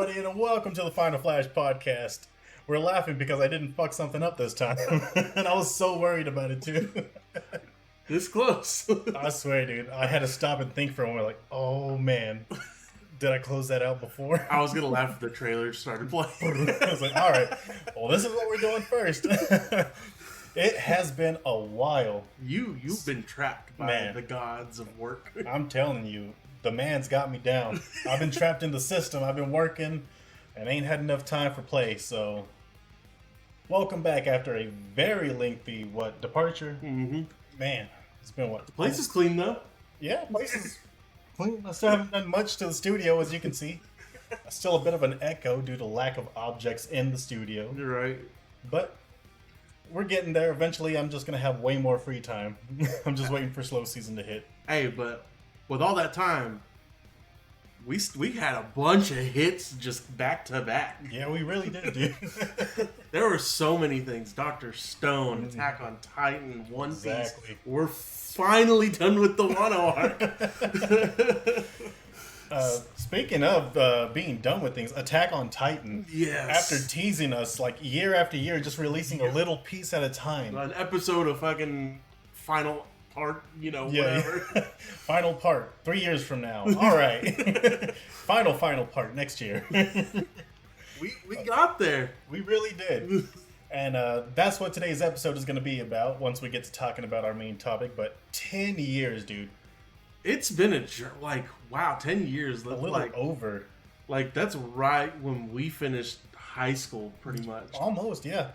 everybody, and welcome to the Final Flash podcast. We're laughing because I didn't fuck something up this time, and I was so worried about it too. This close. I swear, dude, I had to stop and think for a moment. Like, oh man, did I close that out before? I was gonna laugh if the trailer started playing. I was like, all right, well, this is what we're doing first. It has been a while. You've been trapped by the gods of work. I'm telling you, the man's got me down. I've been trapped in the system. I've been working and ain't had enough time for play. So, welcome back after a very lengthy departure. Mm-hmm. Man, it's been what? The place is clean though. Yeah, place is clean. I still haven't done much to the studio, as you can see. Still a bit of an echo due to lack of objects in the studio. You're right. But we're getting there. Eventually, I'm just gonna have way more free time. I'm just waiting for slow season to hit. Hey, but with all that time, we had a bunch of hits just back to back. Yeah, we really did, dude. There were so many things. Dr. Stone, Attack on Titan, One Piece. We're finally done with the Wano arc. Speaking of being done with things, Attack on Titan. Yes. After teasing us like year after year, just releasing a little piece at a time. An episode of fucking final part, whatever. Final part, 3 years from now. All right. final part next year. We got there. We really did. And that's what today's episode is going to be about once we get to talking about our main topic. But 10 years, dude. It's been 10 years. A little over. Like, that's right when we finished high school, pretty much. Almost, yeah.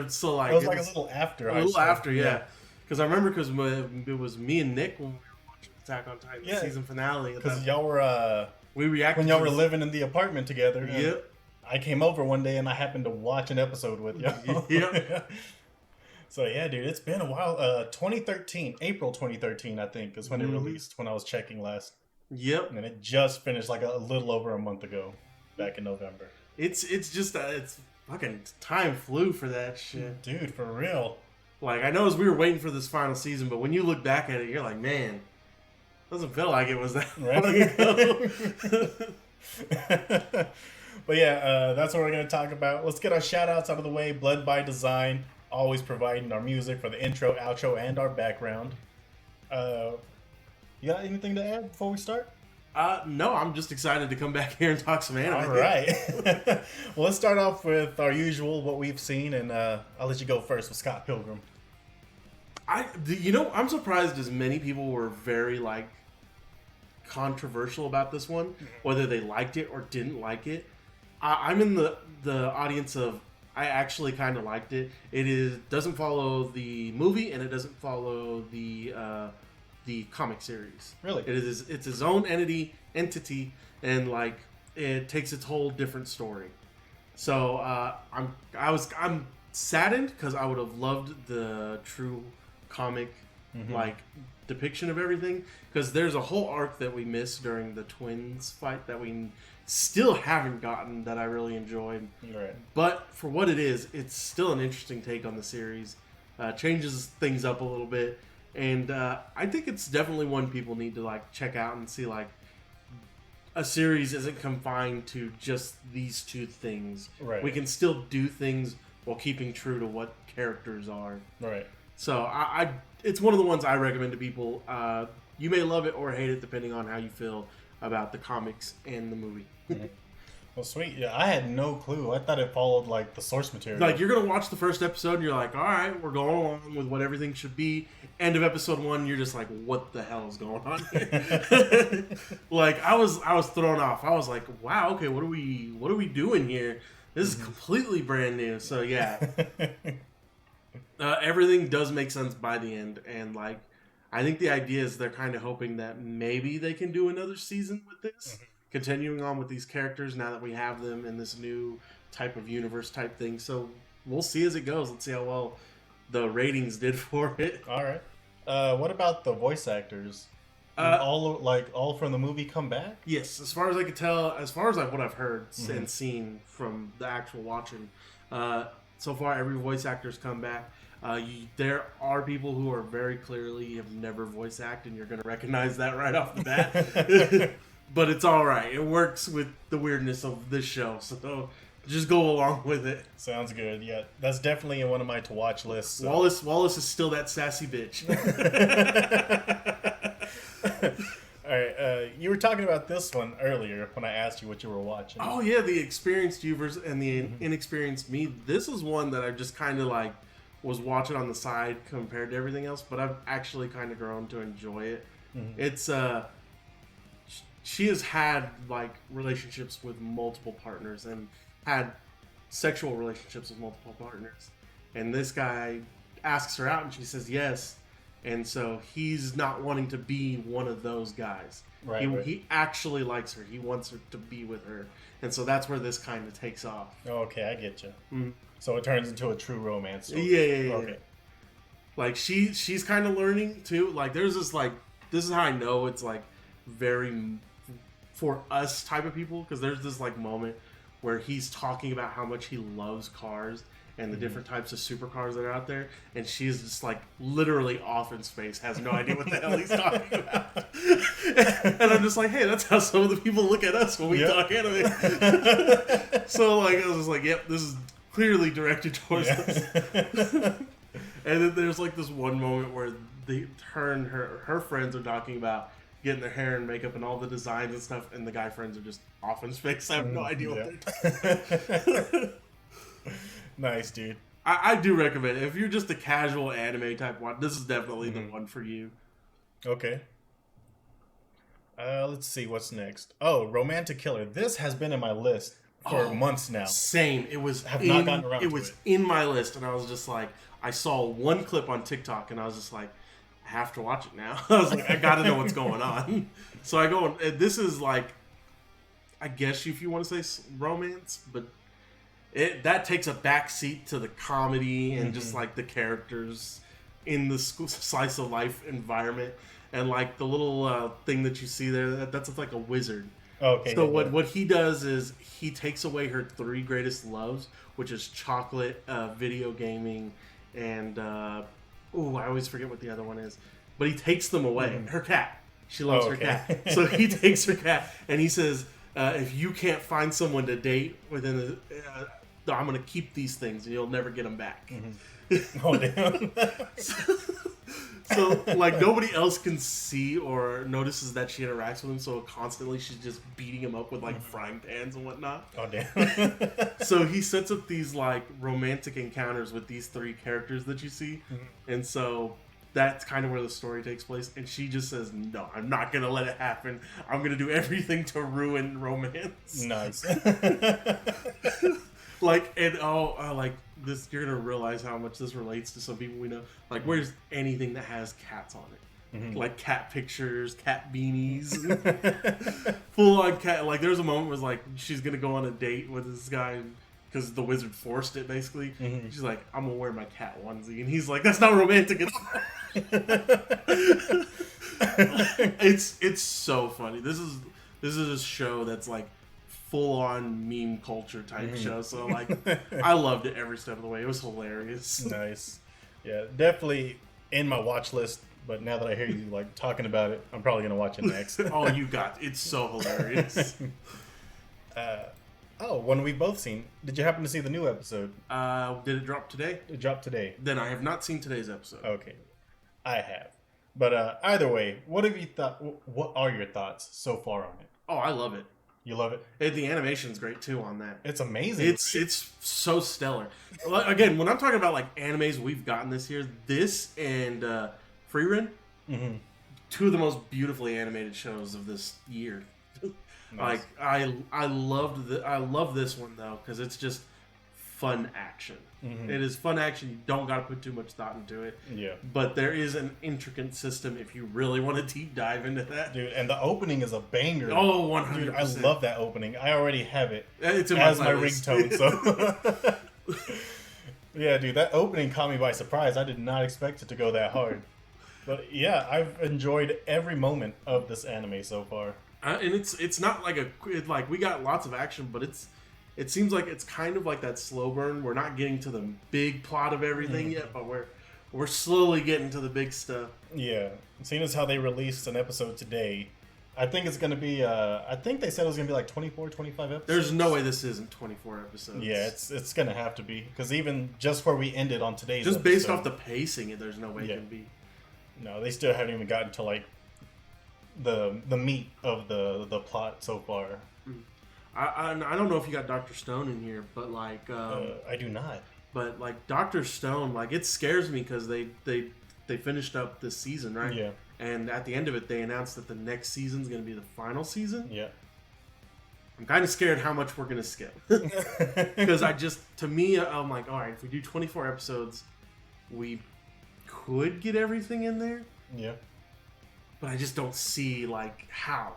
So, like, it was like a little after. Yeah. Because I remember it was me and Nick when we were watching Attack on Titan season finale. Because y'all were we reacted when y'all were living in the apartment together. Yep. I came over one day and I happened to watch an episode with you. Yep. So yeah, dude, it's been a while. 2013, April 2013, I think, is when it released. When I was checking last. Yep. And it just finished like a little over a month ago, back in November. It's fucking time flew for that shit, dude, for real. Like, I know as we were waiting for this final season, but when you look back at it, you're like, man, doesn't feel like it was that long ago. But yeah, that's what we're going to talk about. Let's get our shout outs out of the way. Blood by Design, always providing our music for the intro, outro, and our background. You got anything to add before we start? No, I'm just excited to come back here and talk some anime. All right. Well, let's start off with our usual, what we've seen, and I'll let you go first with Scott Pilgrim. I'm surprised as many people were very, controversial about this one, whether they liked it or didn't like it. I'm in the audience of I actually kind of liked it. It doesn't follow the movie, and it doesn't follow the comic series. Really? It's its own entity, and it takes its whole different story. So I'm saddened because I would have loved the true comic depiction of everything, because there's a whole arc that we missed during the twins fight that we still haven't gotten that I really enjoyed. Right. But for what it is, it's still an interesting take on the series. Changes things up a little bit. And I think it's definitely one people need to check out and see a series isn't confined to just these two things. Right. We can still do things while keeping true to what characters are. Right. So it's one of the ones I recommend to people. You may love it or hate it depending on how you feel about the comics and the movie. Well, sweet. Yeah, I had no clue. I thought it followed the source material. You're gonna watch the first episode and you're like, all right, we're going along with what everything should be. End of episode 1, you're just like, what the hell is going on here? I was thrown off. I was like, wow, okay, what are we doing here? This is completely brand new. So yeah, everything does make sense by the end, and I think the idea is they're kind of hoping that maybe they can do another season with this. Continuing on with these characters now that we have them in this new type of universe type thing. So we'll see as it goes. Let's see how well the ratings did for it. All right. What about the voice actors? All from the movie come back? Yes, as far as I could tell, as far as what I've heard and seen from the actual watching, so far every voice actor's come back. There are people who are very clearly have never voice acted, and you're going to recognize that right off the bat. but it's all right. It works with the weirdness of this show, so just go along with it. Sounds good. Yeah, that's definitely in one of my to watch lists. So. Wallace is still that sassy bitch. All right, you were talking about this one earlier when I asked you what you were watching. Oh yeah, the experienced you and the inexperienced me. This is one that I just kind of like was watching on the side compared to everything else, but I've actually kind of grown to enjoy it. It's she has had like relationships with multiple partners and had sexual relationships with multiple partners, and this guy asks her out and she says yes. And so he's not wanting to be one of those guys. Right, He actually likes her. He wants her to be with her. And so that's where this kind of takes off. Oh, okay, I get you. So it turns into a true romance story. Yeah. Okay. Like she's kind of learning too. Like there's this like, this is how I know it's like very for us type of people. Because there's this like moment where he's talking about how much he loves cars and the different types of supercars that are out there, and she's just like literally off in space, has no idea what the hell he's talking about. And I'm just like, hey, that's how some of the people look at us when we talk anime. So like, I was just like, yep, this is clearly directed towards us. And then there's like this one moment where her and her friends are talking about getting their hair and makeup and all the designs and stuff, and the guy friends are just off in space. I have no idea what they're talking about. Nice, dude. I do recommend it. If you're just a casual anime type one, this is definitely the one for you. Okay. Let's see what's next. Oh, Romantic Killer. This has been in my list for months now. Same. It was not gotten around to it was it. in my list, and I was just like, I saw one clip on TikTok, and I was just like, I have to watch it now. I was like, I got to know what's going on. So I go, and this is like, I guess if you want to say romance, but that takes a back seat to the comedy and just like the characters in the slice of life environment, and like the little thing that you see there, that's like a wizard. Okay. So what he does is he takes away her three greatest loves, which is chocolate, video gaming, and I always forget what the other one is. But he takes them away. Her cat. She loves her cat. So he takes her cat and he says, if you can't find someone to date within I'm going to keep these things and you'll never get them back. Oh, damn. So, like, nobody else can see or notices that she interacts with him, so constantly she's just beating him up with, like, frying pans and whatnot. Oh, damn. So he sets up these, like, romantic encounters with these three characters that you see. And so that's kind of where the story takes place. And she just says, no, I'm not going to let it happen. I'm going to do everything to ruin romance. Nice. Like, and like this, you're gonna realize how much this relates to some people we know. Like, where's anything that has cats on it? Like cat pictures, cat beanies, full on cat. Like, there's a moment where like she's gonna go on a date with this guy because the wizard forced it. Basically, she's like, "I'm gonna wear my cat onesie," and he's like, "That's not romantic at all." It's so funny. This is a show that's like full on meme culture type show. So like, I loved it every step of the way. It was hilarious. Nice. Yeah, definitely in my watch list. But now that I hear you like talking about it, I'm probably gonna watch it next. Oh, you got it's so hilarious. One we've both seen. Did you happen to see the new episode? Did it drop today? It dropped today. Then I have not seen today's episode. Okay, I have. But either way, what have you thought? What are your thoughts so far on it? Oh, I love it. You love it? The animation's great too on that. It's amazing. It's so stellar. Again, when I'm talking about like animes we've gotten this year, this and Frieren, two of the most beautifully animated shows of this year. Nice. Like I love this one though because it's just fun action. It is fun action. You don't got to put too much thought into it. Yeah. But there is an intricate system if you really want to deep dive into that. Dude, and the opening is a banger. Oh, 100%. Dude, I love that opening. I already have it It's in as my playlist. ringtone. So, yeah, dude, that opening caught me by surprise. I did not expect it to go that hard. But yeah, I've enjoyed every moment of this anime so far. And it's not like like we got lots of action, but it seems like it's kind of like that slow burn. We're not getting to the big plot of everything yet, but we're slowly getting to the big stuff. Yeah, seeing as how they released an episode today, I think it's gonna be. I think they said it was gonna be like 24, 25 episodes. There's no way this isn't 24 episodes. Yeah, it's gonna have to be because even just where we ended on today's just based episode, off the pacing, there's no way it can be. No, they still haven't even gotten to like the meat of the plot so far. I don't know if you got Dr. Stone in here, but like I do not. But like Dr. Stone, like it scares me because they finished up this season, right? Yeah. And at the end of it, they announced that the next season's going to be the final season. Yeah. I'm kind of scared how much we're going to skip. Because to me, I'm like, all right, if we do 24 episodes, we could get everything in there. Yeah. But I just don't see, like, how.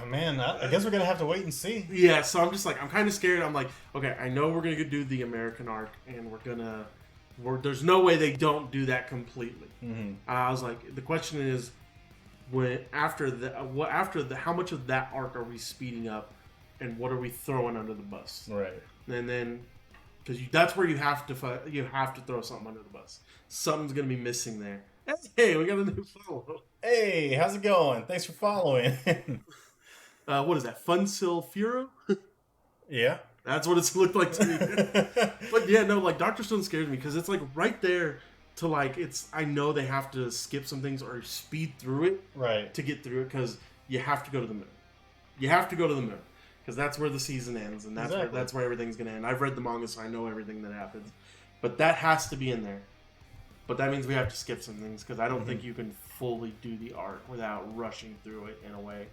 Man, I guess we're going to have to wait and see. Yeah, so I'm just like, I'm kind of scared. I'm like, okay, I know we're going to do the American arc, and there's no way they don't do that completely. Mm-hmm. I was like, the question is, how much of that arc are we speeding up, and what are we throwing under the bus? Right. And then, because that's where you have to throw something under the bus. Something's gonna be missing there. Hey, we got a new follow. Hey, how's it going? Thanks for following. What is that? Funsil Furo? Yeah. That's what it's looked like to me. But yeah, no, like Dr. Stone scares me because it's like right there to like I know they have to skip some things or speed through it right to get through it because you have to go to the moon. You have to go to the moon because that's where the season ends and that's where everything's gonna end. I've read the manga, so I know everything that happens. But that has to be in there. But that means we have to skip some things because I don't think you can fully do the arc without rushing through it in a way.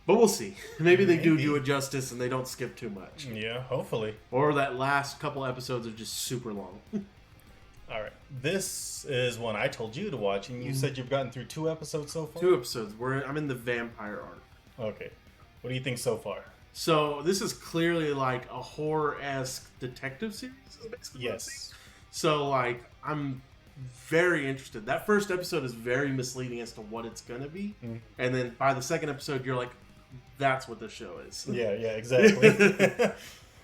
But we'll see. Maybe they do it justice and they don't skip too much. Yeah, hopefully. Or that last couple episodes are just super long. All right. This is one I told you to watch, and you said you've gotten through 2 episodes so far? 2 episodes. I'm in the vampire arc. Okay. What do you think so far? So this is clearly like a horror-esque detective series. Yes. So like I'm very interested. That first episode is very misleading as to what it's gonna be, and then by the second episode, you're like, "That's what the show is." Yeah, exactly.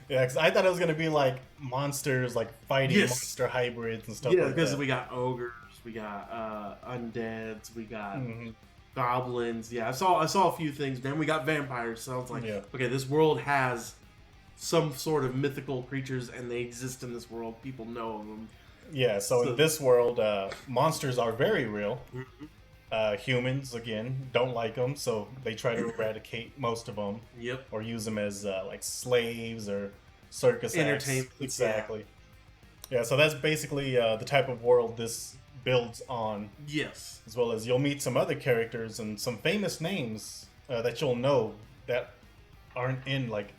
Yeah, because I thought it was gonna be like monsters, like fighting monster hybrids and stuff. Yeah, like because that. we got ogres, we got undeads, we got goblins. Yeah, I saw a few things. Then we got vampires. So I was like, okay, this world has some sort of mythical creatures, and they exist in this world. People know of them. Yeah, so in this world, monsters are very real. Humans, again, don't like them, so they try to eradicate most of them. Yep. Or use them as like slaves or circus entertainment. Acts. Exactly. Yeah, so that's basically the type of world this builds on. Yes. As well as you'll meet some other characters and some famous names that you'll know that aren't in like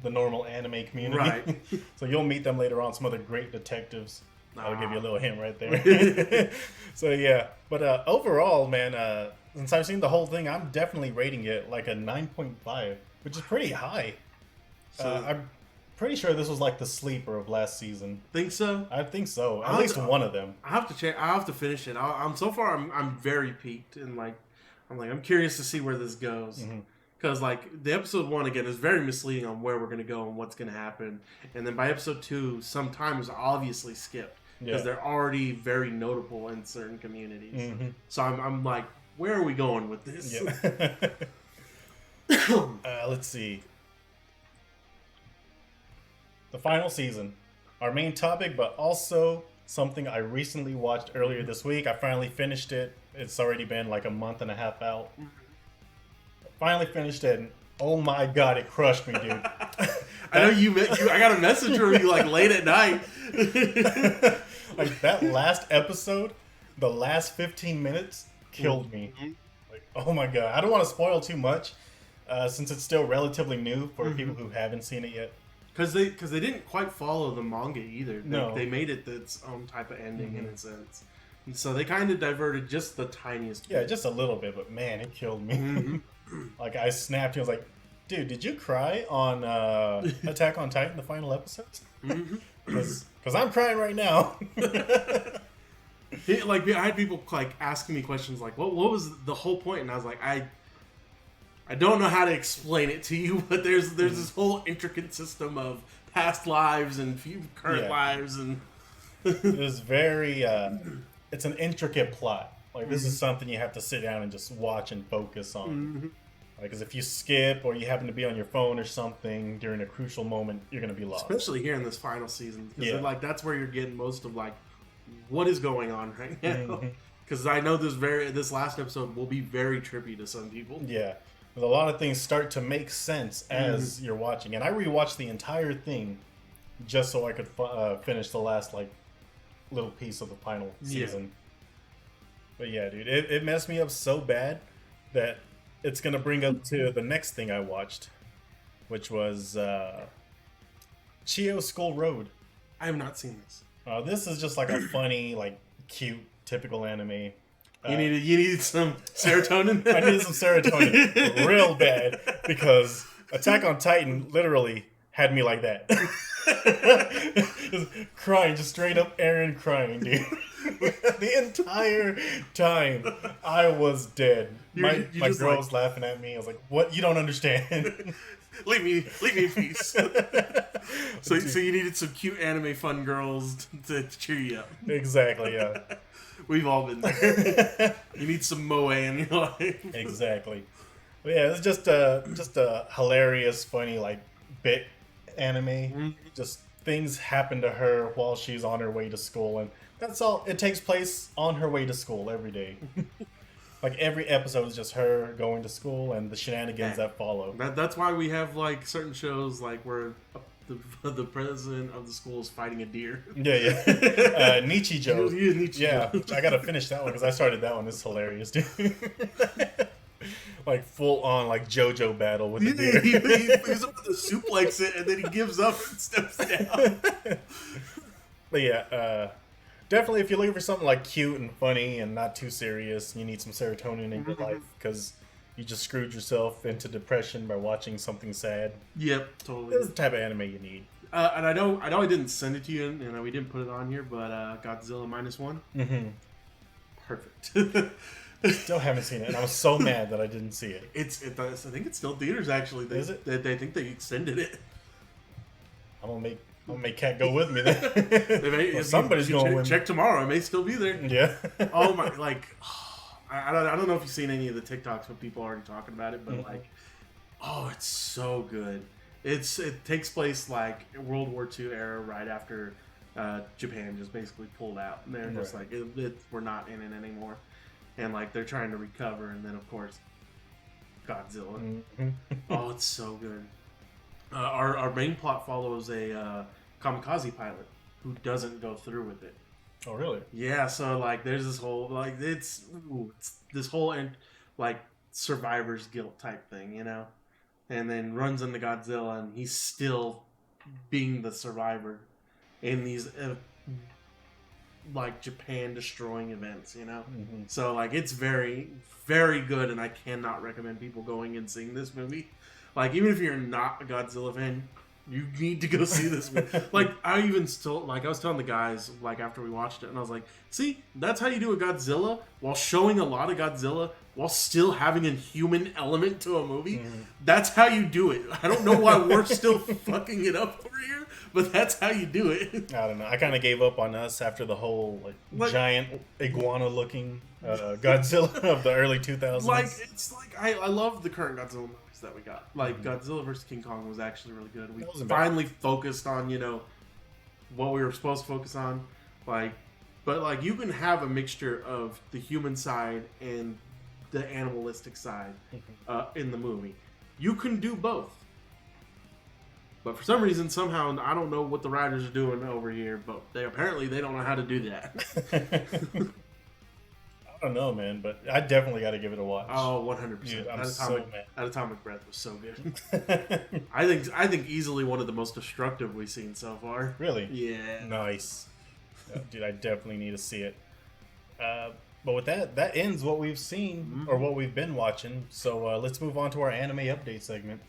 the normal anime community. Right. So you'll meet them later on. Some other great detectives. I'll give you a little hint right there. So yeah, but overall, man, since I've seen the whole thing, I'm definitely rating it like a 9.5, which is pretty high. So I'm pretty sure this was like the sleeper of last season. Think so? I think so. At least one of them. I have to check. I have to finish it. I'm very peaked and I'm curious to see where this goes. Because like the episode 1 again is very misleading on where we're gonna go and what's gonna happen, and then by episode 2, some time is obviously skipped because they're already very notable in certain communities. So I'm like, where are we going with this? Yeah. Let's see. The final season, our main topic, but also something I recently watched earlier this week. I finally finished it. It's already been like a month and a half out. Finally finished it, and oh my god, it crushed me, dude. I know you. I got a message from you like late at night. Like that last episode, the last 15 minutes killed me. Like, oh my god, I don't want to spoil too much, since it's still relatively new for people who haven't seen it yet. Because they didn't quite follow the manga either. They made it its own type of ending in a sense. And so they kind of diverted just the tiniest bit. Yeah, just a little bit, but man, it killed me. Like I snapped. He was like, "Dude, did you cry on Attack on Titan, the final episodes?" Because I'm crying right now. I had people like asking me questions like, "What was the whole point?" And I was like, "I don't know how to explain it to you, but there's this whole intricate system of past lives and current lives, and it was very. It's an intricate plot. Like this is something you have to sit down and just watch and focus on. Mm-hmm. Like, because if you skip or you happen to be on your phone or something during a crucial moment, you're gonna be lost. Especially here in this final season, because Yeah. like that's where you're getting most of like what is going on right now. Mhm. Because I know this last episode will be very trippy to some people. Yeah, a lot of things start to make sense as you're watching, and I rewatched the entire thing just so I could finish the last like little piece of the final season. But yeah, dude, it messed me up so bad that it's gonna bring up to the next thing I watched, which was Chio School Road. I have not seen this. This is just like a funny, like cute, typical anime. You needed some serotonin. I needed some serotonin real bad because Attack on Titan literally had me like that. Just crying, just straight up Aaron crying, dude. The entire time I was dead. My just girl like- was laughing at me. I was like, "What? You don't understand." leave me in peace. So you needed some cute anime fun girls to cheer you up. Exactly. Yeah. We've all been there. You need some moe in your life. Exactly. But yeah, it's just a hilarious, funny like bit anime. Just things happen to her while she's on her way to school, and that's all. It takes place on her way to school every day. Like every episode is just her going to school and the shenanigans that follow. That's why we have like certain shows like where the president of the school is fighting a deer. Yeah. Nichijou. Nichijou. Yeah, I gotta finish that one because I started that one. It's hilarious, dude. Like full on like JoJo battle with the deer. He plays up with the suplex it and then he gives up and steps down. But yeah, definitely if you're looking for something like cute and funny and not too serious, you need some serotonin in your life because you just screwed yourself into depression by watching something sad. Yep, totally. This is the type of anime you need. And I know I didn't send it to you, and we didn't put it on here, but Godzilla -1, Mm-hmm. perfect. Still haven't seen it, and I was so mad that I didn't see it. I think it's still in theaters actually. Is it? They think they extended it. I'm gonna make Kat go with me then. Well, somebody's You going check, with me. check tomorrow. It may still be there. Yeah. Oh my! Like, I don't know if you've seen any of the TikToks, but people are already talking about it. But like, oh, it's so good. It takes place like World War II era, right after Japan just basically pulled out, and they're just Right. like, we're not in it anymore, and like they're trying to recover, and then of course, Godzilla. Mhm. Oh, it's so good. Our main plot follows a kamikaze pilot who doesn't go through with it. Oh, really? Yeah, so like there's this whole like it's this whole like survivor's guilt type thing, you know, and then runs into Godzilla and he's still being the survivor in these like Japan destroying events, you know. Mm-hmm. So like it's very very good, and I cannot recommend people going and seeing this movie. Like even if you're not a Godzilla fan, you need to go see this movie. Like I was telling the guys like after we watched it, and I was like, see, that's how you do a Godzilla while showing a lot of Godzilla while still having a human element to a movie. That's how you do it. I don't know why we're still fucking it up over here, but that's how you do it. I don't know. I kind of gave up on us after the whole Like- giant iguana-looking Godzilla of the early 2000s. Like it's like I love the current Godzilla movies that we got. Like Godzilla vs King Kong was actually really good. We That wasn't bad. finally focused on what we were supposed to focus on. But like you can have a mixture of the human side and the animalistic side in the movie. You can do both. But for some reason, somehow, I don't know what the writers are doing over here, but they don't know how to do that. I don't know, man, but I definitely got to give it a watch. Oh, 100%. Dude, I'm Atomic, so mad. Atomic Breath was so good. I think easily one of the most destructive we've seen so far. Really? Yeah. Nice. Dude, I definitely need to see it. But with that ends what we've seen or what we've been watching. So let's move on to our anime update segment.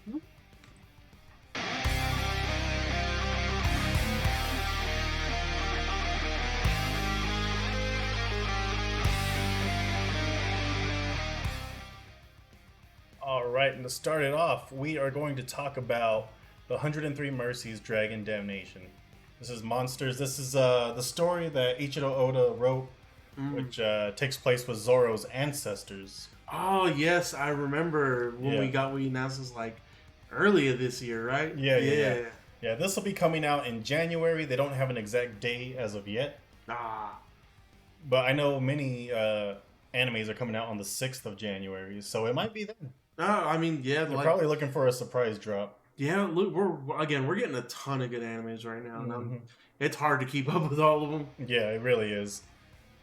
All right, and to start it off, we are going to talk about the 103 Mercies Dragon Damnation. This is Monsters. This is the story that Ichiro Oda wrote which takes place with Zoro's ancestors. Oh yes, I remember when we announced this like earlier this year, right? Yeah, this will be coming out in January. They don't have an exact date as of yet. But I know many animes are coming out on the 6th of January, so it might be then. I mean, yeah, they're probably looking for a surprise drop. Yeah, look, we're getting a ton of good animes right now, and it's hard to keep up with all of them. Yeah, it really is.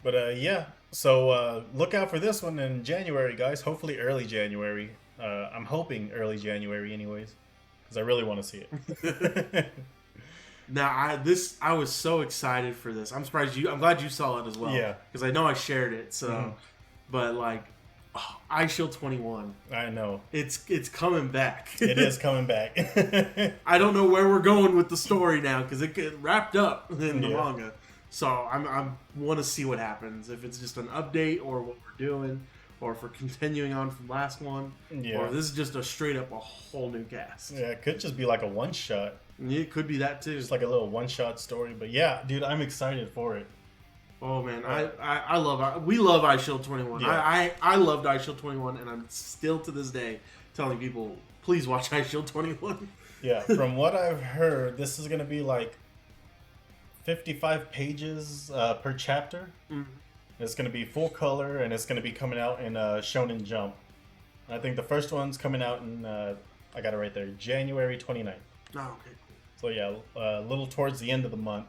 But yeah, so look out for this one in January, guys. Hopefully early January. I'm hoping early January, anyways, because I really want to see it. Now, I was so excited for this. I'm glad you saw it as well. Yeah, because I know I shared it. So, but like, Eyeshield 21. I know it's coming back. It is coming back. I don't know where we're going with the story now because it get wrapped up in the manga. So I want to see what happens. If it's just an update or what we're doing, or if we're continuing on from last one, or this is just a straight up a whole new cast. Yeah, it could just be like a one shot. It could be that too. Just like a little one shot story. But yeah, dude, I'm excited for it. Oh man, we love Eyeshield 21. Yeah. I loved Eyeshield 21, and I'm still to this day telling people, please watch Eyeshield 21. Yeah, from what I've heard, this is gonna be like 55 pages per chapter. It's going to be full color, and it's going to be coming out in Shonen Jump. I think the first one's coming out in, I got it right there, January 29th. Oh, okay, cool. So yeah, a little towards the end of the month.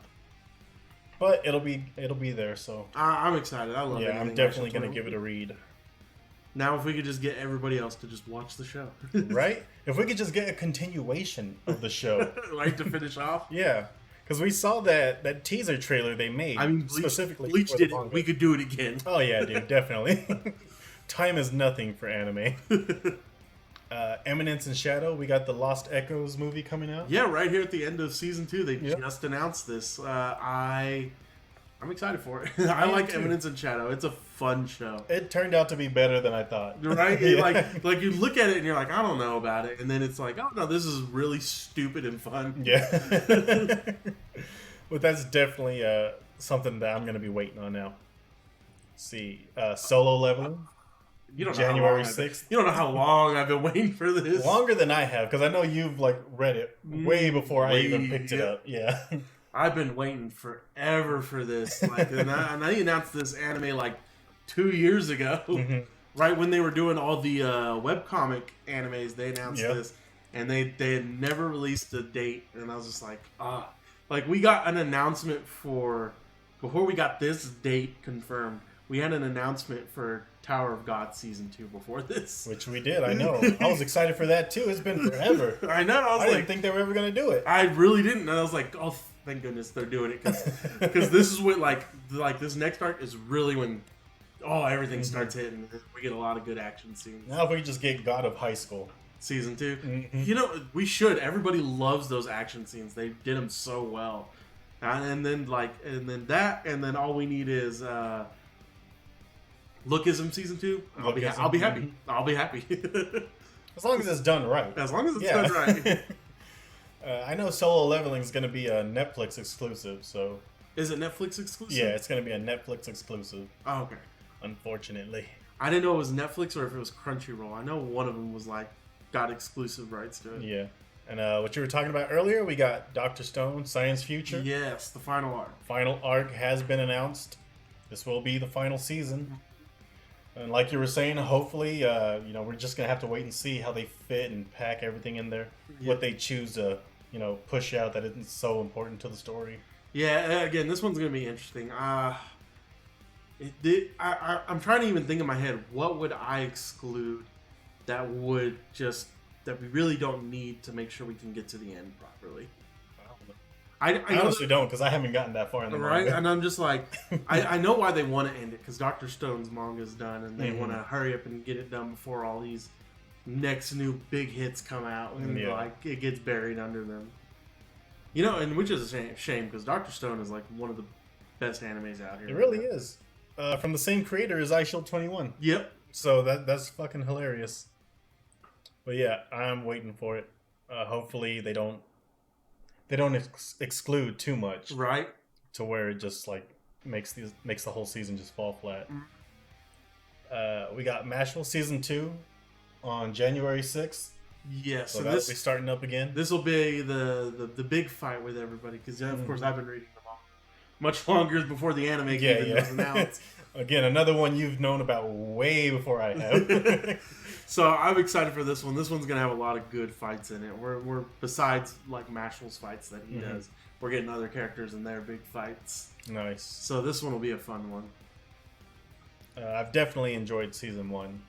But it'll be there, so. I'm excited. I love it. Yeah, I'm definitely going to give it a read. Now if we could just get everybody else to just watch the show. Right? If we could just get a continuation of the show. Like to finish off? Yeah. Because we saw that teaser trailer they made. I mean, specifically Bleach did it. We could do it again. Oh yeah, dude, definitely. Time is nothing for anime. Eminence and Shadow, we got the Lost Echoes movie coming out. Yeah, right here at the end of season 2, they just announced this. I'm excited for it. I like Eminence and Shadow. It's a fun show. It turned out to be better than I thought. Right? Like you look at it and you're like, I don't know about it, and then it's like, oh no, this is really stupid and fun. Yeah. Well, that's definitely something that I'm gonna be waiting on now. Let's see, Solo Leveling. You don't know January 6th. You don't know how long I've been waiting for this. Longer than I have, because I know you've like read it way before I even picked it up. Yeah. I've been waiting forever for this. Like, and I announced this anime like 2 years ago, right when they were doing all the webcomic animes. They announced this, and they had never released a date, and I was just like, like we got an announcement before we got this date confirmed. We had an announcement for Tower of God season 2 before this, which we did. I know. I was excited for that too. It's been forever. I know. I didn't think they were ever gonna do it. I really didn't, and I was like, oh. Thank goodness they're doing it because this is what like this next arc is really when everything starts hitting. We get a lot of good action scenes. Now if we just get God of High School season 2, you know we should. Everybody loves those action scenes. They did them so well, and then all we need is Lookism season 2. I'll be happy. I'll be happy. As long as it's done right. As long as it's done right. I know Solo Leveling is going to be a Netflix exclusive, so... Is it Netflix exclusive? Yeah, it's going to be a Netflix exclusive. Oh, okay. Unfortunately. I didn't know it was Netflix or if it was Crunchyroll. I know one of them was got exclusive rights to it. Yeah. And what you were talking about earlier, we got Dr. Stone, Science Future. Yes, the final arc. Final arc has been announced. This will be the final season. And like you were saying, hopefully, we're just going to have to wait and see how they fit and pack everything in there. Yeah. What they choose to... push out that isn't so important to the story. Yeah, again, this one's gonna be interesting. I'm trying to even think in my head, what would I exclude that we really don't need to make sure we can get to the end properly? I honestly don't, because I haven't gotten that far in the manga. Right, and I'm just like, I know why they want to end it, because Dr. Stone's manga is done, and they want to hurry up and get it done before all these next new big hits come out, and it gets buried under them. And which is a shame because Dr. Stone is like one of the best animes out here. It really is. From the same creator as Eyeshield 21. Yep. So that's fucking hilarious. But yeah, I'm waiting for it. Hopefully they don't exclude too much. Right. To where it just like makes the whole season just fall flat. We got Mashal season 2 on January 6th. Yes, So so that'll this be starting up again. this will be the big fight with everybody because of course Mhm. I've been reading them all much longer before the anime Yeah, even was yeah. announced. Again, another one you've known about way before I have. So I'm excited for this one. This one's gonna have a lot of good fights in it. We're besides like Mashal's fights that he does, we're getting other characters in their big fights. Nice. So this one will be a fun one. I've definitely enjoyed season 1.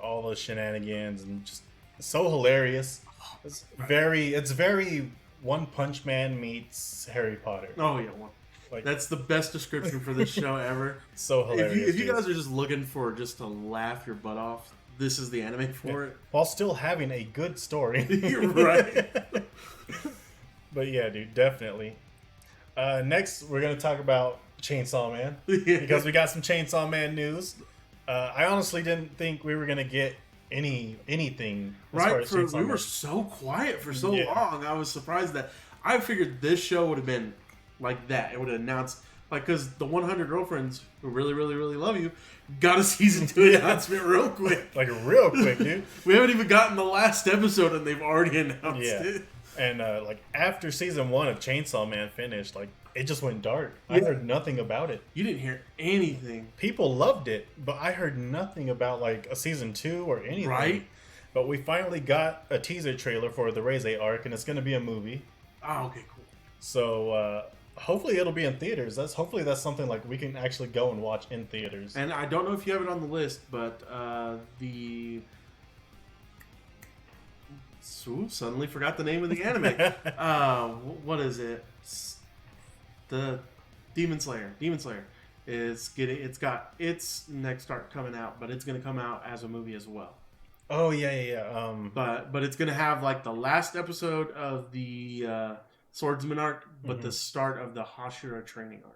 All those shenanigans and just so hilarious. It's very One Punch Man meets Harry Potter. Oh yeah, one. Like, That's the best description for this show ever. so hilarious. If you dude. guys are just looking for just to laugh your butt off, this is the anime for it. While still having a good story. You're right. But yeah, dude, definitely. Next, we're gonna talk about Chainsaw Man because we got some Chainsaw Man news. I honestly didn't think we were gonna get anything as far Right, as Chainsaw we Man. were so quiet for so Yeah. long. I was surprised that I figured this show would have been like that. It would have announced because the 100 Girlfriends who really, really, really love you got a season 2 announcement real quick. Like real quick, dude. We haven't even gotten the last episode and they've already announced Yeah. it. And like after season 1 of Chainsaw Man finished, like it just went dark. I Yeah. heard nothing about it. You didn't hear anything, People loved it, but I heard nothing about like a season 2 or anything. right? But we finally got a teaser trailer for the Reze arc, and it's going to be a movie. Oh, okay, cool. So hopefully it'll be in theaters. Hopefully that's something like we can actually go and watch in theaters. And I don't know if you have it on the list, but the suddenly forgot the name of the anime. What is it? The Demon Slayer. Demon Slayer is getting. It's got its next arc coming out, but it's going to come out as a movie as well. Oh yeah. But it's going to have like the last episode of the Swordsman arc, but the start of the Hashira training arc.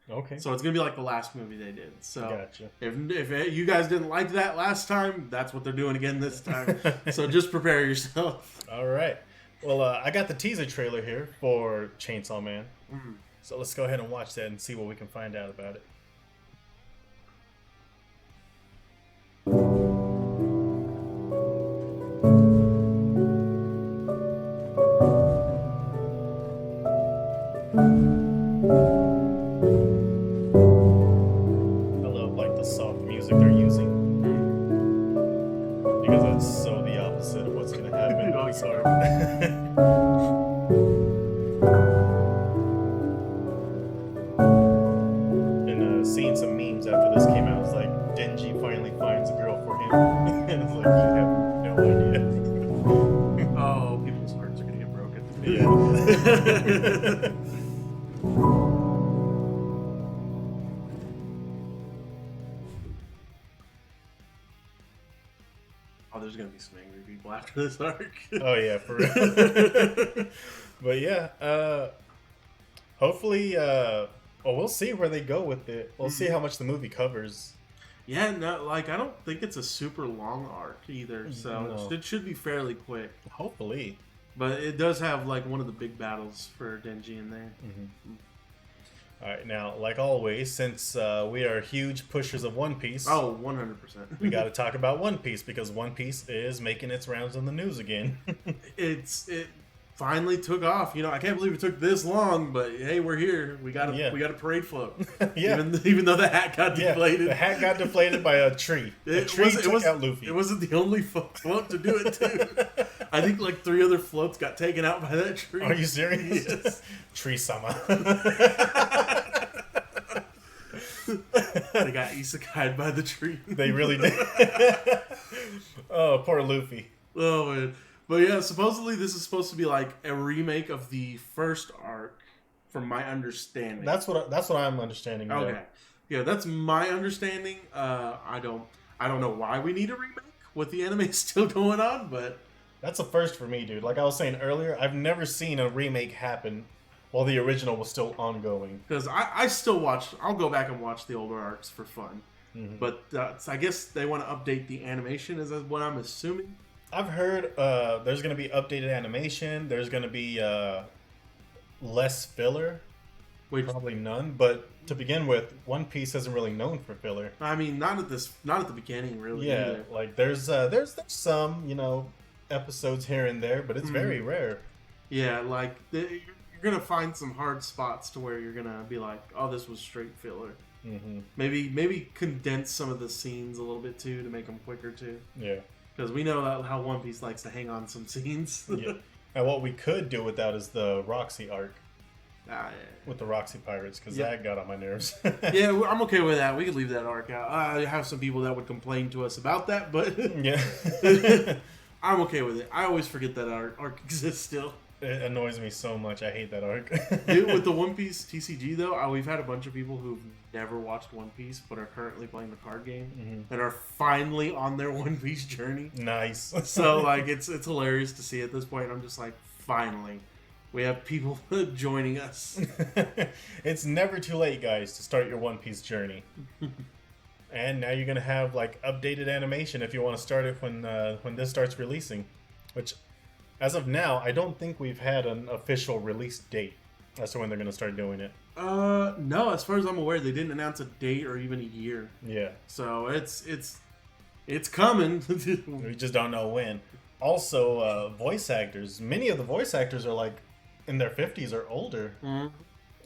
Okay. So it's gonna be like the last movie they did. So Gotcha. if you guys didn't like that last time, that's what they're doing again this time. So just prepare yourself. All right. Well, I got the teaser trailer here for Chainsaw Man. So let's go ahead and watch that and see what we can find out about it. I love like the soft music they're using because that's so the opposite of what's gonna happen. Oh, in this yeah. arc. And seeing some memes after this came out, it's like Denji finally finds a girl for him, and it's like you have no idea. Oh, people's hearts are gonna get broken. Yeah. Oh, there's gonna be some angry people after this arc. Oh yeah, for real. But yeah, hopefully, well, we'll see where they go with it. We'll see how much the movie covers. Yeah, no, like I don't think it's a super long arc either, so No. it should be fairly quick. Hopefully. But it does have like one of the big battles for Denji in there. All right, now, like always, since we are huge pushers of One Piece, Oh, 100%. we got to talk about One Piece because One Piece is making its rounds in the news again. It finally took off. You know, I can't believe it took this long, but hey, we're here. We got a parade float. Yeah. Even though the hat got Yeah, deflated. the hat got deflated by a tree. A tree took out Luffy. It wasn't the only float to do it too. I think like 3 other floats got taken out by that tree. Are you serious? Yes. Tree-sama. They got isekai'd by the tree. They really did. Oh, poor Luffy. Oh man. But yeah, supposedly this is supposed to be like a remake of the first arc, from my understanding. That's what I'm understanding. though. Okay. Yeah, that's my understanding. I don't know why we need a remake with the anime still going on, but That's a first for me, dude. Like I was saying earlier, I've never seen a remake happen while the original was still ongoing. because I still watch. I'll go back and watch the older arcs for fun. But I guess they want to update the animation, is what I'm assuming. I've heard there's going to be updated animation. There's going to be less filler. Which Probably none, but to begin with, One Piece isn't really known for filler. I mean, not at the beginning, really. Yeah, Either. like there's some, episodes here and there, but it's very rare. Yeah, like you're gonna find some hard spots to where you're gonna be like, oh, this was straight filler. Mm-hmm. Maybe condense some of the scenes a little bit too to make them quicker too. Yeah. Because we know how One Piece likes to hang on some scenes. Yeah. And what we could do without is the Roxy arc Yeah. with the Roxy Pirates, because Yeah. that got on my nerves. Yeah, I'm okay with that. We could leave that arc out. I have some people that would complain to us about that, but Yeah. I'm okay with it. I always forget that arc exists still. It annoys me so much. I hate that arc. Dude, with the One Piece TCG though, we've had a bunch of people who've never watched One Piece but are currently playing the card game and are finally on their One Piece journey. Nice. So like it's hilarious to see at this point. I'm just like, finally, we have people joining us. It's never too late, guys, to start your One Piece journey. And now you're gonna have like updated animation if you want to start it when this starts releasing, which, as of now, I don't think we've had an official release date as to when they're gonna start doing it. No, as far as I'm aware, they didn't announce a date or even a year. Yeah, So it's coming. we just don't know when. Also, voice actors. Many of the voice actors are like in their 50s or older.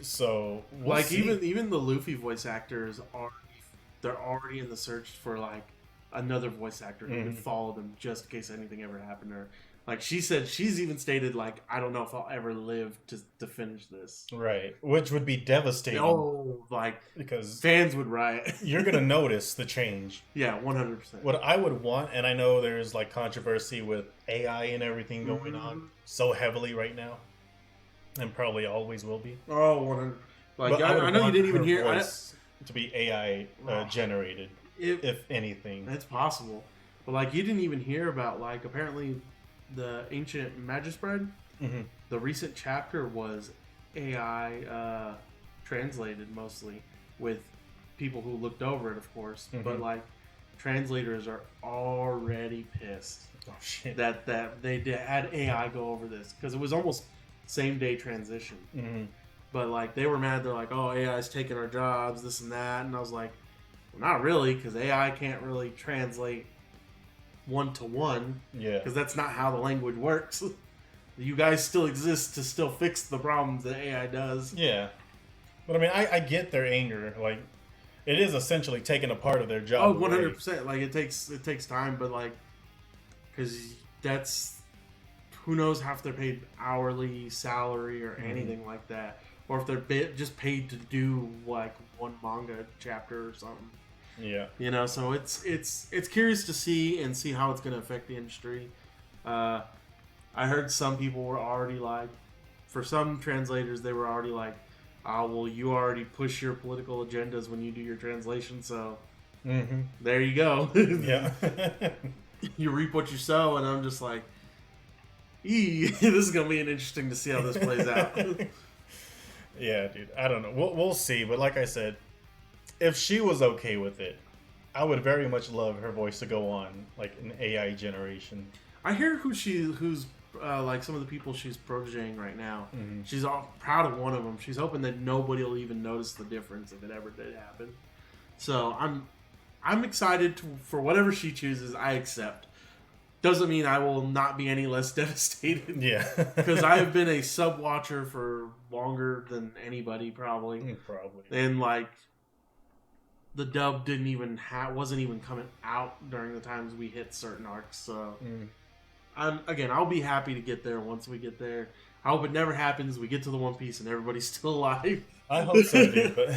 So we'll like see. even the Luffy voice actors they're already in the search for like another voice actor who could follow them just in case anything ever happened to her. Like she's even stated like, I don't know if I'll ever live to finish this. Right, which would be devastating. Oh, like because fans would riot. you're gonna notice the change. Yeah, 100%. What I would want, and I know there's like controversy with AI and everything going on so heavily right now, and probably always will be. Oh, 100. Like But I would know you want didn't even her hear. voice to be AI generated, If if anything. that's possible, but like you didn't even hear about like apparently the ancient Magispread. Mm-hmm. The recent chapter was AI translated mostly with people who looked over it, of course. But like translators are already pissed Oh shit. that they had AI go over this because it was almost same day transition. Mm-hmm. But like they were mad. They're like, "Oh, AI's taking our jobs, this and that." And I was like, well, "Not really, because AI can't really translate one to one, Yeah. because that's not how the language works. You guys still exist to still fix the problems that AI does." Yeah. But I mean, I get their anger. Like, it is essentially taking a part of their job. Oh, away. 100%. Like it takes time, but like, because that's who knows how if they're paid hourly salary or anything like that, or if they're just paid to do like one manga chapter or something. Yeah. You know, so it's curious to see how it's going to affect the industry. I heard some people were already like, for some translators, they were already like, "Oh, well, you already push your political agendas when you do your translation, so there you go." Yeah. You reap what you sow, and I'm just like, this is going to be interesting to see how this plays out. Yeah, dude. I don't know. We'll see. But like I said, if she was okay with it, I would very much love her voice to go on like an AI generation. I hear who's like some of the people she's proteging right now. She's all proud of one of them. She's hoping that nobody will even notice the difference if it ever did happen. So I'm excited for whatever she chooses. I accept. Doesn't mean I will not be any less devastated. Yeah. Because I have been a sub watcher for longer than anybody probably, Probably. and like the dub wasn't even coming out during the times we hit certain arcs. So I'll be happy to get there once we get there. I hope it never happens. We get to the One Piece and everybody's still alive. I hope so, dude. But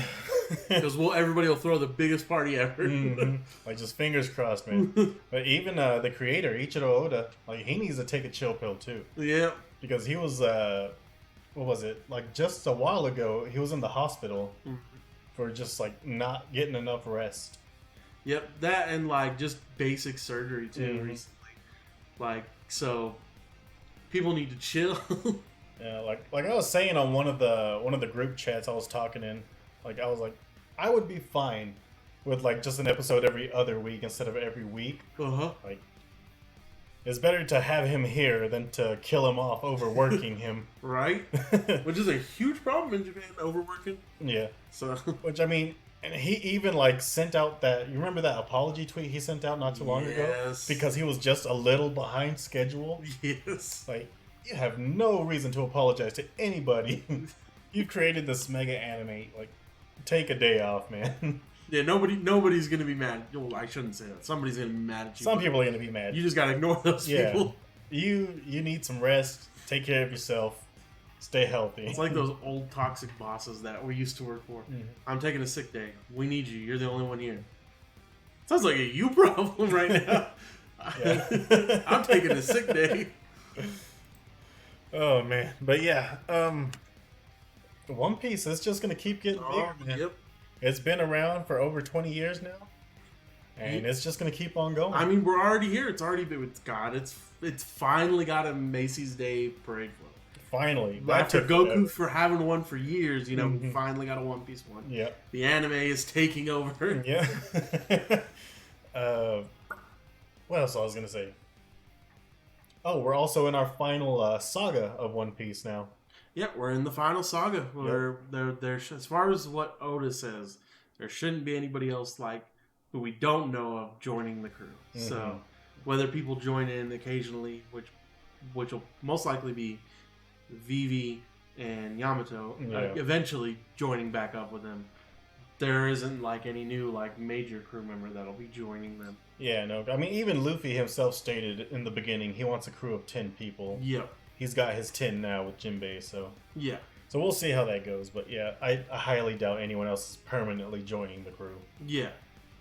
Because everybody will throw the biggest party ever. like, just fingers crossed, man. But even the creator, Ichiro Oda, like, he needs to take a chill pill too, Yeah. because he was what was it? Like, just a while ago, he was in the hospital for just like not getting enough rest. Yep. That and like just basic surgery too recently. Like, so people need to chill. Yeah, like I was saying on one of the group chats I was talking in, like I was like, I would be fine with like just an episode every other week instead of every week. Uh-huh. Like, it's better to have him here than to kill him off overworking him. Right? Which is a huge problem in Japan, overworking. Yeah. So, Which, I mean, and he even, like, sent out that... You remember that apology tweet he sent out not too long ago? Yes. Because he was just a little behind schedule. yes. Like, you have no reason to apologize to anybody. You created this mega anime. Like, take a day off, man. Yeah, nobody's gonna be mad. Well, I shouldn't say that. Somebody's gonna be mad at you. Some people are going to be mad. You just gotta ignore those people. You need some rest. Take care of yourself. Stay healthy. It's like those old toxic bosses that we used to work for. Mhm. I'm taking a sick day. We need you. You're the only one here. Sounds like a you problem right now. Yeah. I'm taking a sick day. Oh man, but yeah, One Piece is just gonna keep getting bigger, man. Yep. It's been around for over 20 years now, and it's just gonna keep on going. I mean, we're already here. It's already been. It's finally got a Macy's Day parade float. Finally, After took Goku forever. for having one for years, we Mhm. finally got a One Piece one. Yeah, The anime is taking over. yeah. What else I was gonna say? Oh, we're also in our final saga of One Piece now. Yep, we're in the final saga. Where as far as what Oda says, there shouldn't be anybody else like who we don't know of joining the crew. Mhm. So whether people join in occasionally, which will most likely be Vivi and Yamato, Yeah. eventually joining back up with them. There isn't like any new like major crew member that'll be joining them. Yeah, no, I mean even Luffy himself stated in the beginning he wants a crew of 10 people. Yep. He's got his 10 now with Jinbei, so Yeah. we'll see how that goes. But yeah, I highly doubt anyone else is permanently joining the crew. Yeah.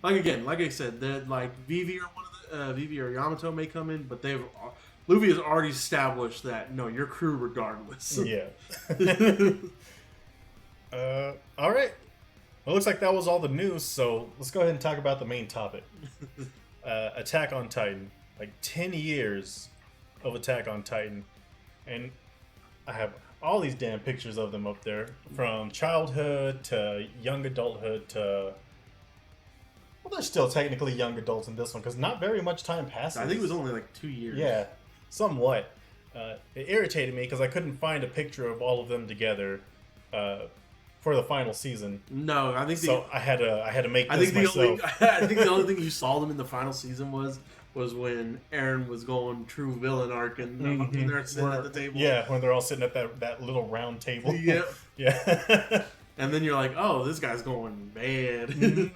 Like I said, that like Vivi or Vivi or Yamato may come in, but Luffy has already established that no, your crew regardless. Yeah. All right. Well, looks like that was all the news. So let's go ahead and talk about the main topic. Attack on Titan. Like 10 years of Attack on Titan, and I have all these damn pictures of them up there, from childhood to young adulthood to. Well, they're still technically young adults in this one because not very much time passes. I think it was only like 2 years. Yeah, somewhat. It irritated me because I couldn't find a picture of all of them together for the final season. No, I think So I had to make I this think myself. I think the only thing you saw them in the final season was when Aaron was going true villain arc and Mhm. they're sitting at the table. Yeah, when they're all sitting at that little round table. Yep. Yeah. And then you're like, oh, this guy's going bad. Mhm.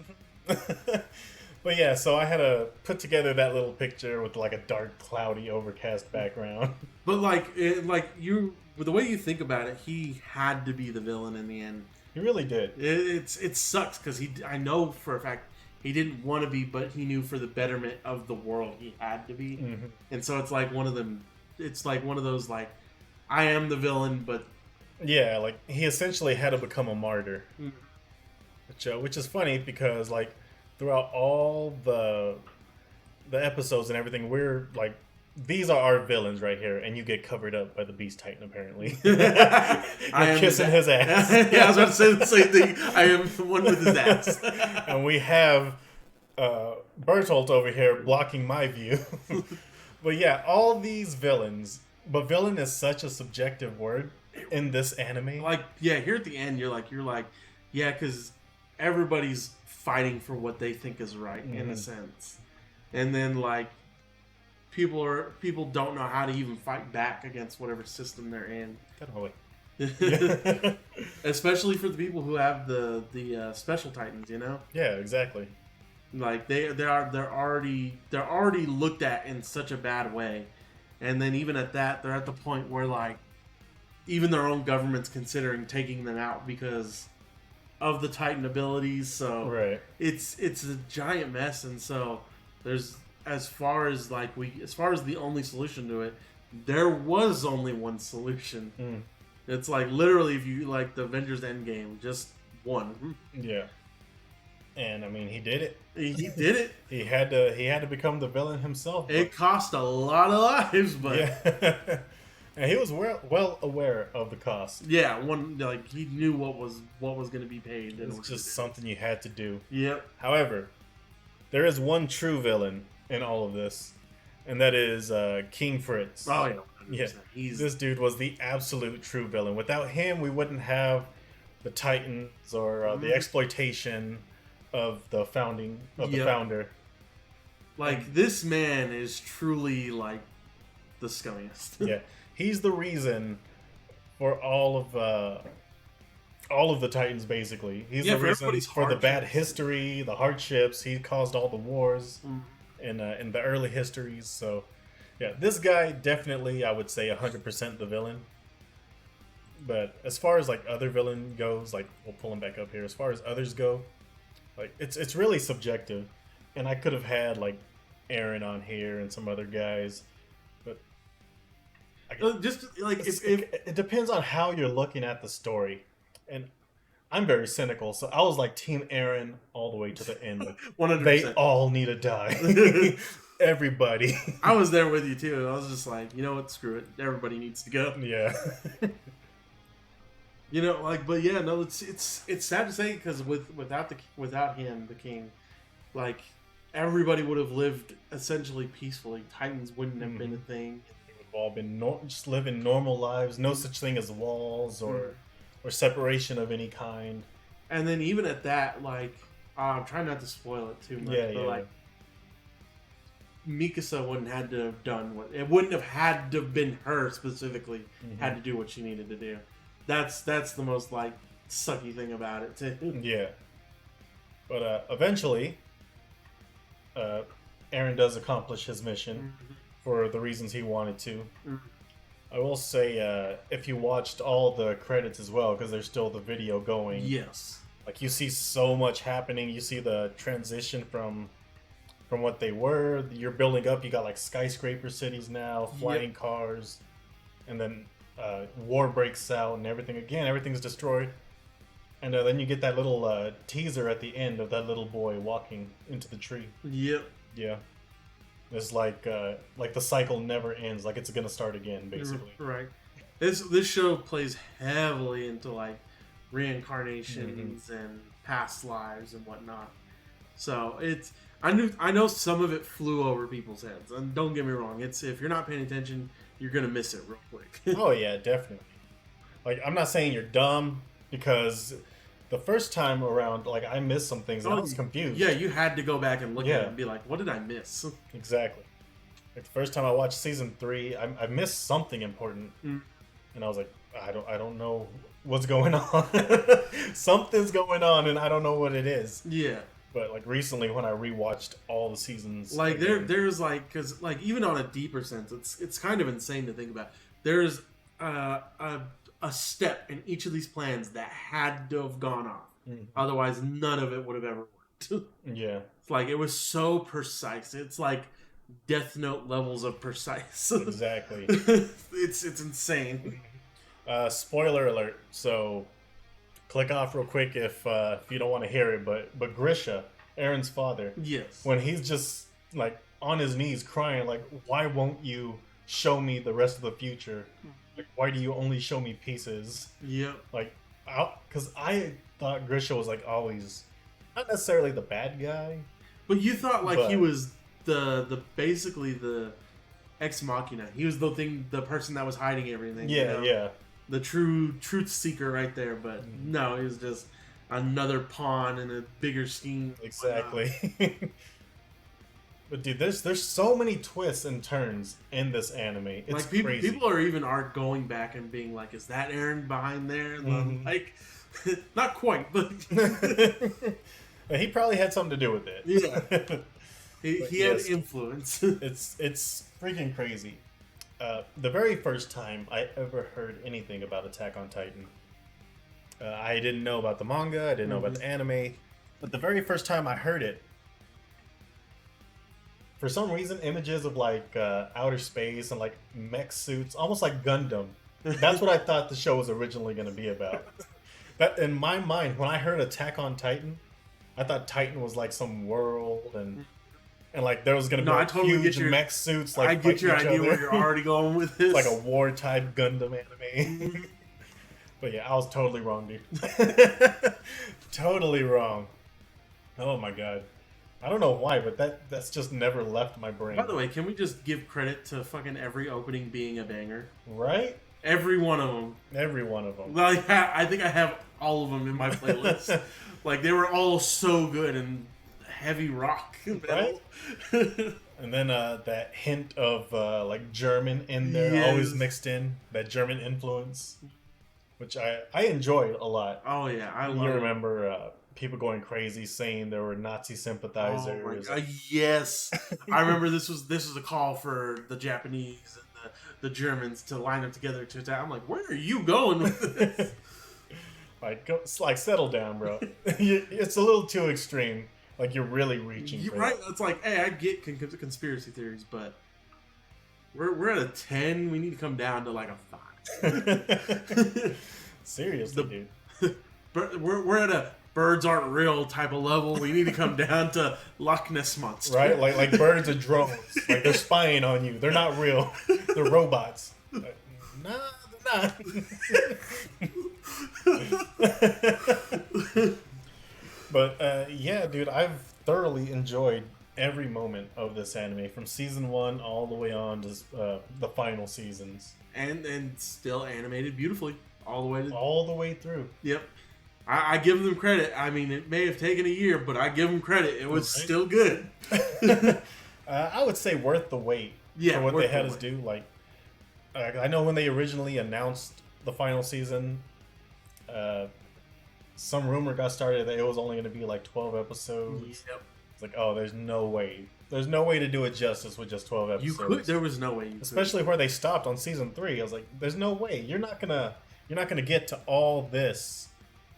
But yeah, so I had to put together that little picture with like a dark, cloudy, overcast background. But with the way you think about it, he had to be the villain in the end. He really did. It sucks because I know for a fact he didn't want to be, but he knew for the betterment of the world he had to be. Mhm. And so it's like one of them. It's like one of those like, I am the villain, but Yeah, like he essentially had to become a martyr. Mhm. Which is funny because like throughout all the episodes and everything, we're like, these are our villains right here, and you get covered up by the Beast Titan apparently. I am kissing his ass. Yeah, I was about to say the same thing. I am the one with his ass. And we have Bertolt over here blocking my view. But yeah, all these villains. But villain is such a subjective word in this anime. Like, yeah, here at the end, you're like, yeah, because everybody's fighting for what they think is right in a Mhm. sense, and then like people don't know how to even fight back against whatever system they're in. Get away. Especially for the people who have the special titans, Yeah, exactly. like they're already looked at in such a bad way, and then even at that, they're at the point where like even their own government's considering taking them out because of the Titan abilities. So Right. it's a giant mess, and so there's as far as the only solution to it, there was only one solution. Mm. It's like literally if you like the Avengers Endgame, just one. Yeah. And I mean, he did it. He did it. He had to become the villain himself. It cost a lot of lives, but Yeah. And he was well aware of the cost. yeah, one like he knew what was going to be paid. It's just something you had to do. Yep. However, there is one true villain in all of this, and that is King Fritz. Oh yeah, Yeah, 100%. He's this dude was the absolute true villain. Without him, we wouldn't have the Titans or the exploitation of the founding of the Yep. founder. like this man is truly like the scummiest. Yeah, he's the reason for all of the Titans. Basically, he's Yeah, the for reason everybody's for the bad hardships. history, the hardships. He caused all the wars Mm. in the early histories. So, yeah, this guy definitely, I would say, 100% the villain. But as far as like other villain goes, like we'll pull him back up here. As far as others go, like it's really subjective, and I could have had like Aaron on here and some other guys, but Just like it's- if it depends on how you're looking at the story, and I'm very cynical, so I was like Team Aaron all the way to the end. Like, 100%. they all need to die, everybody. I was there with you too. I was just like, you know what, screw it. Everybody needs to go. Yeah, You know, like, but yeah, no, it's sad to say because without him, the king, like everybody would have lived essentially peacefully. Titans wouldn't have been a thing. we've all been just living normal lives. No such thing as walls or separation of any kind. And then even at that, like, I'm trying not to spoil it too much, Yeah, but yeah. like, Mikasa wouldn't had to have done what it wouldn't have had to have been her specifically had to do what she needed to do. That's the most like sucky thing about it too. Yeah. But eventually, Aaron does accomplish his mission for the reasons he wanted to. Mhm. I will say, if you watched all the credits as well, because there's still the video going, Yes. like you see so much happening. You see the transition from what they were. You're building up. You got like skyscraper cities now, flying cars, and then war breaks out and everything. Again, everything's destroyed. And then you get that little teaser at the end of that little boy walking into the tree. Yep. Yeah, it's like the cycle never ends. Like it's gonna start again, basically. Right. This show plays heavily into like reincarnations and past lives and whatnot. So I know some of it flew over people's heads, and don't get me wrong. It's if you're not paying attention, you're gonna miss it real quick. Oh yeah, definitely. Like I'm not saying you're dumb because the first time around, like I missed some things. And I was confused. Yeah, you had to go back and look at Yeah. it and be like, "What did I miss?" Exactly. Like the first time I watched season 3, I missed something important, Mm. and I was like, I don't know what's going on. Something's going on, and I don't know what it is. Yeah. But like recently, when I rewatched all the seasons, Like again, there's like because like even on a deeper sense, it's kind of insane to think about. There's a step in each of these plans that had to have gone off. Mhm. Otherwise, none of it would have ever worked. yeah, It's like it was so precise. It's like Death Note levels of precise. exactly. it's insane. Spoiler alert. So, click off real quick if you don't want to hear it. But Grisha, Aaron's father, Yes. when he's just like on his knees crying, like, why won't you show me the rest of the future? Like, why do you only show me pieces? Yep. Like, because I thought Grisha was like always not necessarily the bad guy. But you thought like he But- was the basically the ex machina. He was the person that was hiding everything. you Yeah, know? yeah. The true truth seeker right there. But no, he was just another pawn in a bigger scheme. Exactly. But dude, there's so many twists and turns in this anime. It's Like people, crazy. people are going back and being like, "Is that Aaron behind there?" Mhm. Like, not quite, but He probably had something to do with it. Yeah. he But had yes. influence. It's freaking crazy. The very first time I ever heard anything about Attack on Titan, I didn't know about the manga. I didn't know about the anime. But the very first time I heard it, for some reason, images of like outer space and like mech suits, almost like Gundam. That's what I thought the show was originally going to be about. That in my mind, when I heard Attack on Titan, I thought Titan was like some world and like there was going to be No, I like, totally huge get your- mech suits. Like I get your fighting each idea where other. you're already going with this. Like a war type Gundam anime. But yeah, I was totally wrong, dude. Totally wrong. Oh my god. I don't know why, but that's just never left my brain. By the way, can we just give credit to fucking every opening being a banger? Right? Every one of them. Every one of them. Like, I think I have all of them in my playlist. Like, they were all so good and heavy rock metal. Right? And then that hint of like German in there, Yes. always mixed in, that German influence, which I enjoyed a lot. Oh yeah, I You love it. remember people going crazy saying there were Nazi Oh sympathizers. my God, yes, I remember this was a call for the Japanese and the Germans to line up together to attack. I'm like, where are you going with this? Like settle down, bro. It's a little too extreme. Like you're really reaching. You're for right. It's like, hey, I get conspiracy theories, but we're at a 10. We need to come down to like a 5. Seriously, dude. We're at a birds aren't real type of level. We need to come down to Loch Ness monster. Right? Like birds are drones. Like they're spying on you. They're not real. They're robots. Like, nah, they're not. But yeah, dude, I've thoroughly enjoyed every moment of this anime from season 1 all the way on to the final seasons, and still animated beautifully all the way to. all the way through. Yep. I give them credit. I mean, it may have taken a year, but I give them credit. It was Right. still good. I would say worth the wait Yeah, for what worth they had the us wait. do. Like, I know when they originally announced the final season, some rumor got started that it was only going to be like 12 episodes. Yep. It's like, oh, there's no way. There's no way to do it justice with just 12 You episodes. could. There was no way you could. Especially where they stopped on season 3. I was like, there's no way. You're not gonna get to all this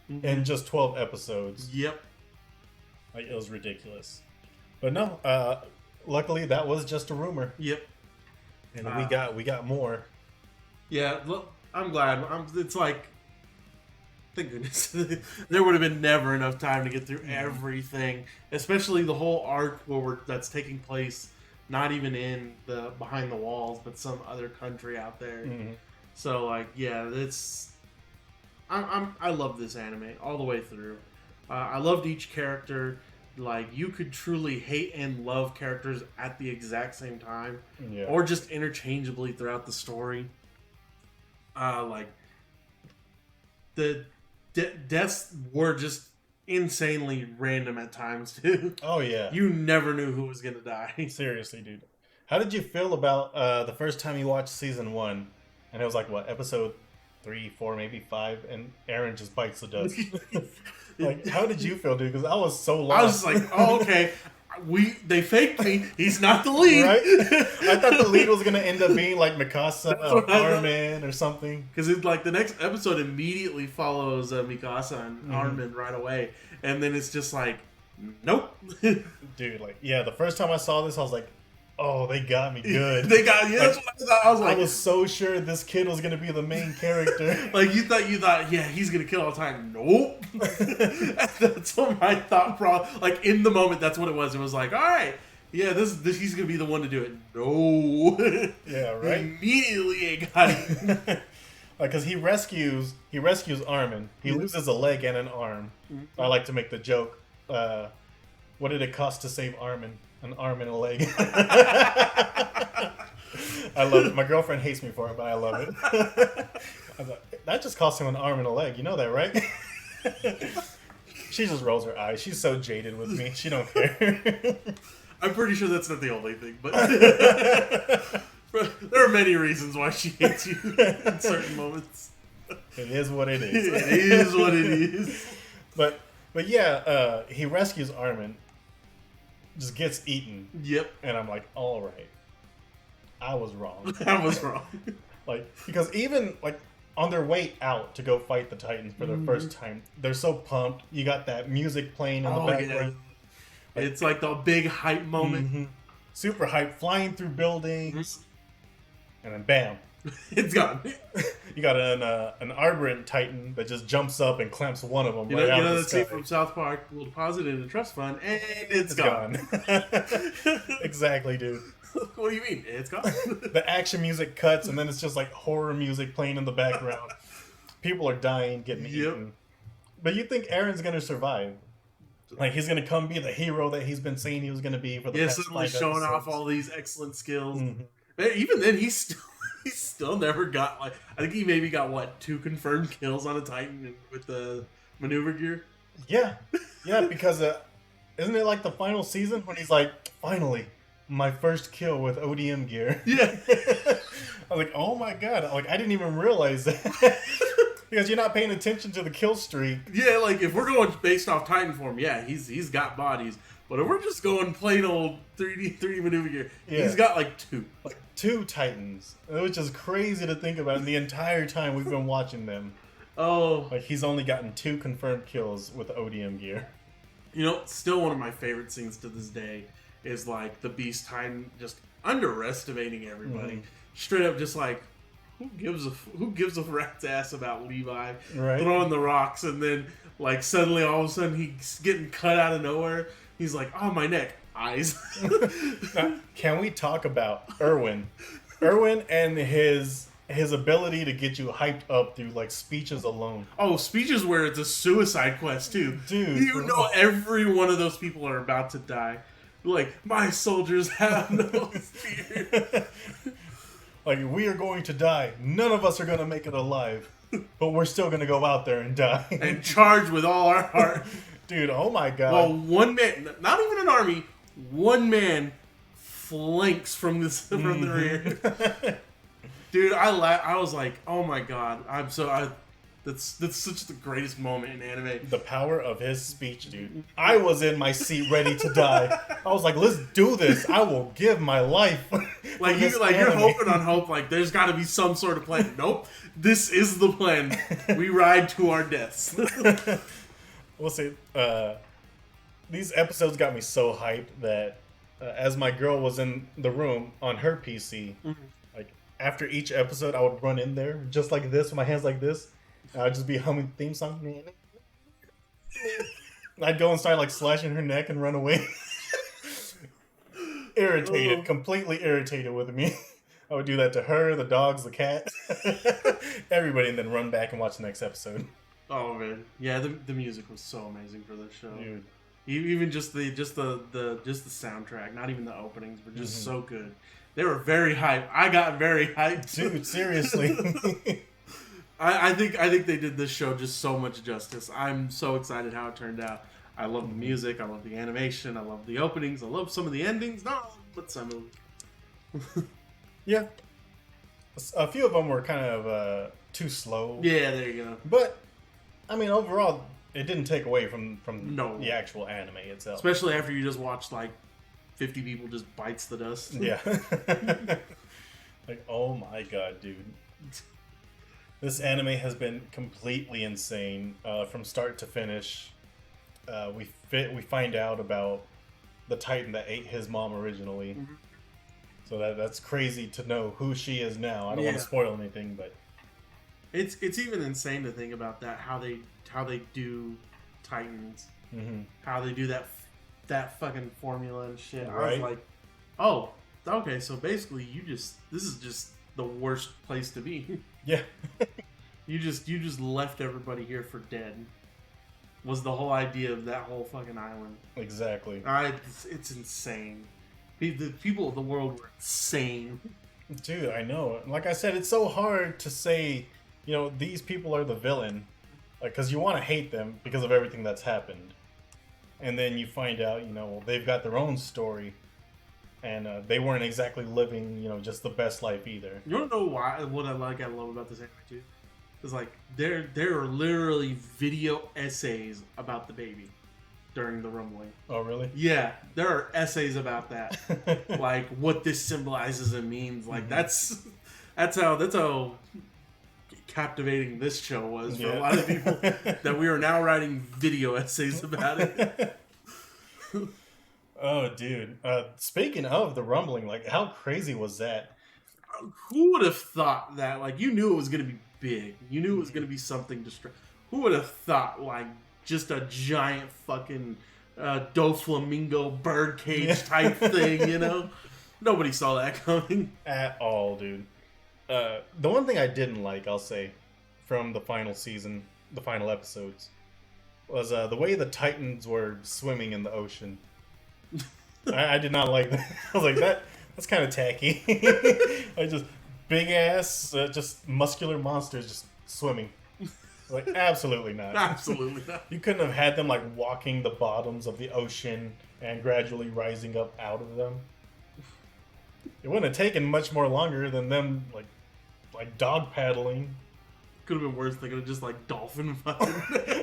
in just 12 episodes. Yep. Like, it was ridiculous. But no, luckily that was just a rumor, Yep. and we got more. Yeah. Look, I'm glad. It's like, thank goodness, there would have been never enough time to get through everything, especially the whole arc that's taking place not even in the behind the walls, but some other country out there. Mhm. So like, yeah, it's I love this anime all the way through. I loved each character. Like, you could truly hate and love characters at the exact same time, Yeah. or just interchangeably throughout the story. Like the deaths were just insanely random at times too. Oh yeah. You never knew who was gonna die. Seriously, dude. How did you feel about the first time you watched season 1, and it was like what, episode 3, 4, maybe 5, and Aaron just bites the dust? Like, how did you feel, dude? Because I was so lost. I was just like, oh, okay. They faked me. He's not the lead. Right? I thought the lead was gonna end up being like Mikasa or what I thought. Armin or something. Because it's like the next episode immediately follows Mikasa and Armin right away, and then it's just like, nope. Dude, like, yeah, the first time I saw this, I was like, oh, they got me good. They got, yeah, that's what I thought. I was I like, was so sure this kid was gonna be the main character. like you thought, yeah, he's gonna kill all the time. Nope. That's what my thought. Like, in the moment, that's what it was. It was like, all right, yeah, this he's gonna be the one to do it. No. Yeah, right? Immediately it got him. Like, cause he rescues Armin. He loses a leg and an arm. I like to make the joke. What did it cost to save Armin? An arm and a leg. I love it. My girlfriend hates me for it, but I love it. I was like, that just cost him an arm and a leg. You know that, right? She just rolls her eyes. She's so jaded with me. She don't care. I'm pretty sure that's not the only thing, but there are many reasons why she hates you in certain moments. It is what it It is. is what it is. But yeah, he rescues Armin. Just gets eaten, Yep, and I'm like, all right, I was wrong. I was wrong. Like, because even like on their way out to go fight the Titans for their first time, they're so pumped. You got that music playing in the background. Yeah. It's like the big hype moment. Mhm. Super hype, flying through buildings, and then bam, It's gone. you got an Arborant Titan that just jumps up and clamps one of them You right out know of that the scene sky. from South Park? We'll deposit it in a trust fund, and it's It's gone. gone. Exactly, dude. What do you mean? It's gone. The action music cuts, and then it's just like horror music playing in the background. People are dying, getting Yep. eaten. But you think Aaron's gonna survive? Like he's gonna come be the hero that he's been saying he was gonna be for the Yeah, past suddenly 5 showing off episodes. all these excellent skills. Mhm. Even then, he still never got like. I think he maybe got what 2 confirmed kills on a Titan with the maneuver gear. Yeah, yeah, because isn't it like the final season when he's like, finally, my first kill with ODM gear? Yeah. I was like, oh my god, like I didn't even realize that. Because you're not paying attention to the kill streak. Yeah, like if we're going based off Titan form, yeah, he's got bodies. But if we're just going plain old 3D maneuver gear, Yeah. he's got like 2. Like 2 Titans, which is crazy to think about. And the entire time we've been watching them, Oh, like he's only gotten 2 confirmed kills with ODM gear. you know, still one of my favorite scenes to this day is like the Beast Titan just underestimating everybody, straight up just like. Who gives a rat's ass about Levi Right. throwing the rocks, and then like suddenly all of a sudden he's getting cut out of nowhere. He's like, "Oh, my neck, eyes." Now, can we talk about Erwin? Erwin and his ability to get you hyped up through like speeches alone. Oh, speeches where it's a suicide quest too. Dude, You know every one of those people are about to die. Like, my soldiers have no fear. Like, we are going to die. None of us are going to make it alive. But we're still going to go out there and die. And charge with all our heart. Dude, oh my god. Well, one man, not even an army, one flanks from the rear. Dude, I was like, oh my god, that's such the greatest moment in anime. The power of his speech, dude. I was in my seat ready to die. I was like, let's do this. I will give my life. Like you're hoping on hope, like there's got to be some sort of plan. Nope, this is the plan. We ride to our deaths. We'll see. These episodes got me so hyped that as my girl was in the room on her PC, like after each episode, I would run in there just like this with my hands like this. And I'd just be humming theme song. I'd go and start like slashing her neck and run away. Irritated, completely irritated with me. I would do that to her, the dogs, the cat, everybody, and then run back and watch the next episode. Oh man, yeah, the music was so amazing for this show. Dude. Even just the soundtrack, not even the openings, were just so good. They were very hyped. I got very hyped. Dude, seriously. I think they did this show just so much justice. I'm so excited how it turned out. I love the music. I love the animation. I love the openings. I love some of the endings. Not all, but some of them. Yeah. A few of them were kind of too slow. Yeah, there you go. But, I mean, overall, it didn't take away from No. the actual anime itself. Especially after you just watched like 50 people just bites the dust. Yeah. Like, oh my god, dude. This anime has been completely insane from start to finish. We find out about the Titan that ate his mom originally. So that's crazy to know who she is now. I don't want to spoil anything, but It's even insane to think about that, how they do Titans, how they do that fucking formula and shit. I was Right. like, oh, okay, so basically this is just the worst place to be. yeah. You just left everybody here for dead. Was the whole idea of that whole fucking island. Exactly. It's insane. The people of the world were insane. Dude, I know. Like I said, it's so hard to say, you know, these people are the villain. Like, because you want to hate them because of everything that's happened. And then you find out, you know, well, they've got their own story. And they weren't exactly living, you know, just the best life either. You don't know why? What I love about this anime too is like there are literally video essays about the baby during the rumbling. Oh, really? Yeah, there are essays about that, like what this symbolizes and means. Like that's how captivating this show was for a lot of people. That we are now writing video essays about it. Oh, dude. Speaking of the rumbling, like, how crazy was that? Who would have thought that? Like, you knew it was going to be big. You knew it was going to be something Who would have thought, like, just a giant fucking Doflamingo birdcage type thing, you know? Nobody saw that coming. At all, dude. The one thing I didn't like, I'll say, from the final season, the final episodes, was the way the Titans were swimming in the ocean. I did not like that. I was like, that's kind of tacky. Like just big ass, just muscular monsters just swimming. Like absolutely not. Absolutely not. You couldn't have had them like walking the bottoms of the ocean and gradually rising up out of them. It wouldn't have taken much more longer than them like dog paddling. Could have been worse. They could have just like dolphin fucking.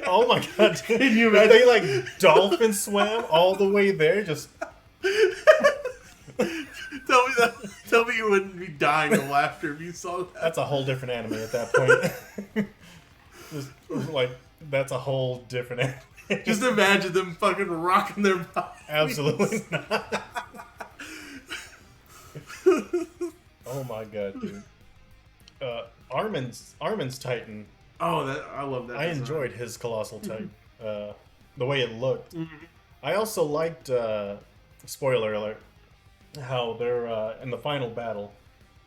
Oh my god! Can you If they like dolphin swam all the way there, just Tell me you wouldn't be dying of laughter if you saw that. that's a whole different anime at that point. Just like that's a whole different anime. Just imagine them fucking rocking their bodies. Absolutely not. Oh my god, dude. Armin's Titan. Oh, that I love that. I design. enjoyed his Colossal Titan. The way it looked. Mm-hmm. I also liked, spoiler alert, how they're in the final battle.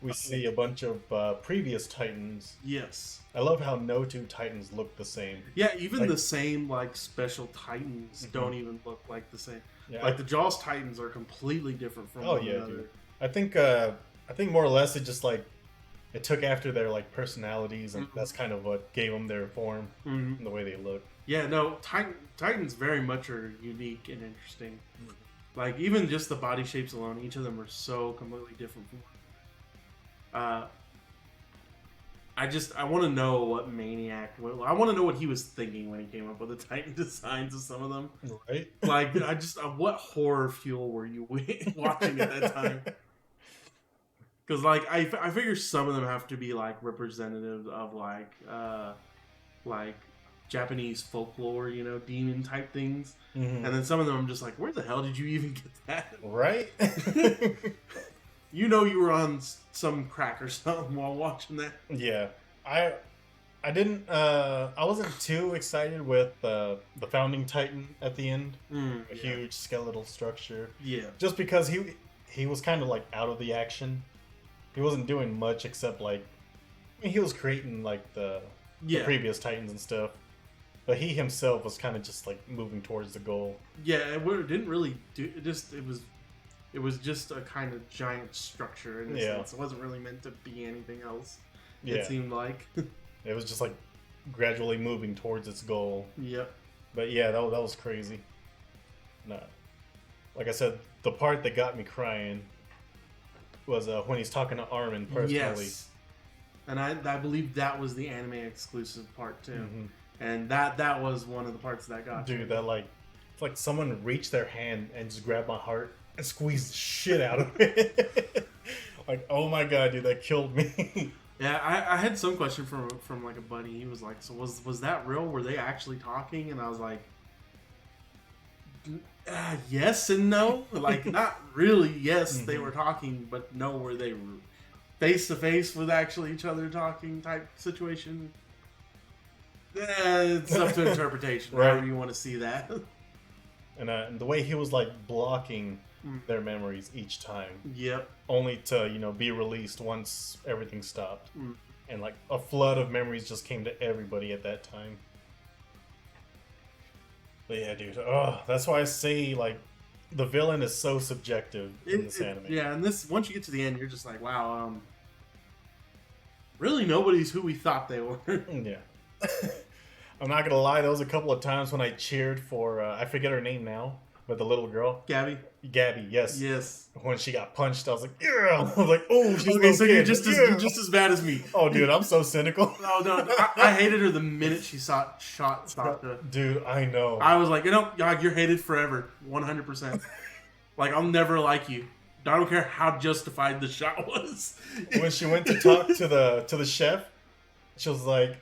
We see a bunch of previous Titans. Yes. I love how no two Titans look the same. Yeah, even Like- the same like special Titans don't even look like the same. Yeah, Like the Jaws Titans are completely different from Oh, one yeah, another. dude. I think more or less it just like it took after their like personalities, and that's kind of what gave them their form Mhm. and the way they look. Yeah, no, Titans very much are unique and interesting. Mhm. Like even just the body shapes alone, each of them are so completely different from. I want to know what Maniac. I want to know what he was thinking when he came up with the Titan designs of some of them. Right? Like what horror fuel were you watching at that time? Because like I figure some of them have to be like representative of like Japanese folklore, you know, demon type things. Mhm. And then some of them I'm just like, where the hell did you even get that? Right? You know, you were on some crack or something while watching that. Yeah, I didn't. I wasn't too excited with the founding Titan at the end. A Yeah. huge skeletal structure, Yeah. just because he was kind of like out of the action. He wasn't doing much except like he was creating like the Yeah. previous Titans and stuff, but he himself was kind of just like moving towards the goal. Yeah, didn't really do it was just a kind of giant structure in a Yeah. sense. It wasn't really meant to be anything else. Yeah, It seemed like. it was just like gradually moving towards its goal. Yep. But yeah, that was crazy. No, like I said, the part that got me crying was when he's talking to Armin personally. Yes. And I believe that was the anime exclusive part too. Mhm. And that was one of the parts that got Dude, me. that like it's like someone reached their hand and just grabbed my heart and squeezed the shit out of it. Like, oh my god, dude, that killed me. Yeah, I had some question from like a buddy. He was like, "So was that real? Were they actually talking?" And I was like, "Yes and no. Like, not really. Yes, they were talking, but no, were they face to face with actually each other talking type situation?" It's up to interpretation. Right. However you want to see that. And the way he was like blocking Mm. their memories each time, Yep. only to be released once everything stopped, Mm. and like a flood of memories just came to everybody at that time. But yeah, dude, that's why I say like the villain is so subjective in this anime. Yeah, and this once you get to the end, you're just like, wow, really nobody's who we thought they were. Yeah. I'm not gonna lie, there was a couple of times when I cheered for I forget her name now, but the little girl, Gabby. Gabby. Yes. Yes. When she got punched, I was like, yeah. I was like, oh, she's Okay, no so kid. you're just Yeah. as bad as me. Oh, dude, I'm so cynical. No, I hated her the minute she shot Sokka. Dude, I know. I was like, you're hated forever, 100%. Like, I'll never like you. I don't care how justified the shot was. When she went to talk to the chef, she was like,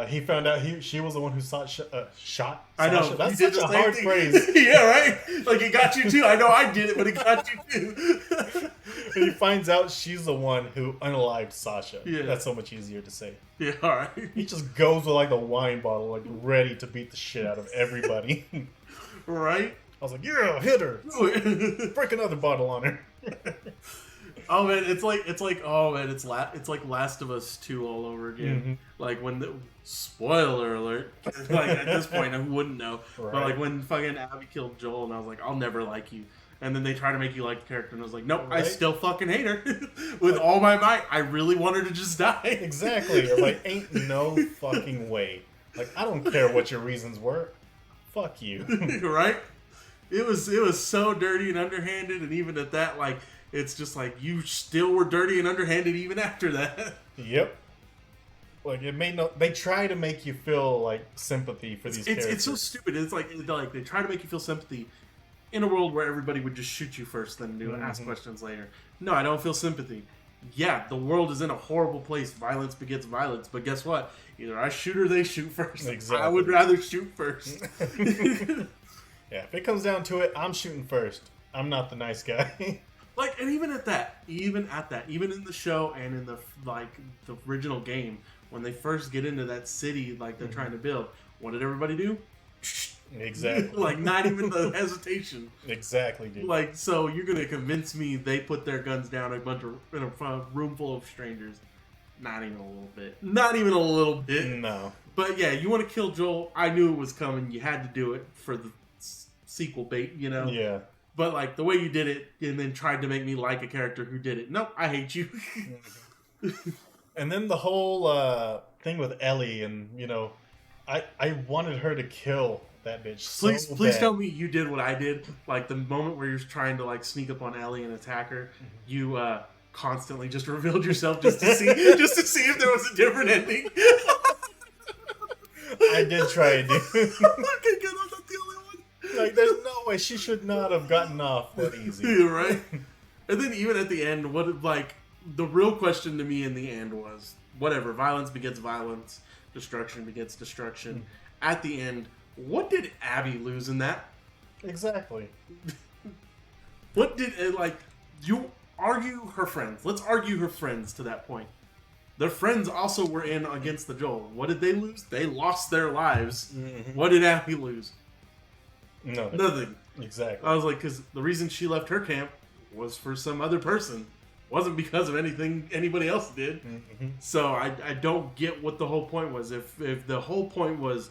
he found out she was the one who shot. I know. Sasha. That's you did such the a same hard thing. phrase. Yeah, right? Like, it got you too. I know I did it, but it got you too. And he finds out she's the one who unalived Sasha. Yeah. That's so much easier to say. Yeah, alright. He just goes with like the wine bottle, like ready to beat the shit out of everybody. I Right? was like, yeah, hit her. Do it. Break another bottle on her. Oh man, it's like oh man, it's like Last of Us 2 all over again. Like when the spoiler alert, like at this point I wouldn't know. Right. But like when fucking Abby killed Joel, and I was like, I'll never like you. And then they try to make you like the character, and I was like, nope, I Right. still fucking hate her with all my might. I really want her to just die. Exactly. Like, ain't no fucking way. Like, I don't care what your reasons were. Fuck you. Right? It was so dirty and underhanded, and even at that, like, it's just like you still were dirty and underhanded even after that. Yep. Like, it made no. They try to make you feel like sympathy for these characters. It's so stupid. It's like they try to make you feel sympathy in a world where everybody would just shoot you first, then ask questions later. No, I don't feel sympathy. Yeah, the world is in a horrible place. Violence begets violence. But guess what? Either I shoot or they shoot first. Exactly. I would rather shoot first. Yeah, if it comes down to it, I'm shooting first. I'm not the nice guy. Like, and even in the show and in the original game, when they first get into that city, like they're trying to build, what did everybody do? Exactly. Like, not even the hesitation. Exactly, dude. Like, so you're gonna convince me they put their guns down in a room full of strangers? Not even a little bit. Not even a little bit. No. But yeah, you want to kill Joel? I knew it was coming. You had to do it for the sequel bait, you know. Yeah. But like the way you did it, and then tried to make me like a character who did it. Nope, I hate you. And then the whole thing with Ellie, and I wanted her to kill that bitch. Please bad. tell me you did what I did. Like the moment where you're trying to like sneak up on Ellie and attack her, you constantly just revealed yourself just to see if there was a different ending. I did try to do. Okay, good. I'm not the only one. Like, there's no way she should not have gotten off that easy. Yeah, right? And then even at the end, the real question to me in the end was, whatever, violence begets violence, destruction begets destruction. At the end, what did Abby lose in that? Exactly. What did, you argue her friends. Let's argue her friends to that point. Their friends also were in against the Joel. What did they lose? They lost their lives. What did Abby lose? Nothing. Exactly. I was like, because the reason she left her camp was for some other person. Wasn't because of anything anybody else did. So I don't get what the whole point was. If the whole point was,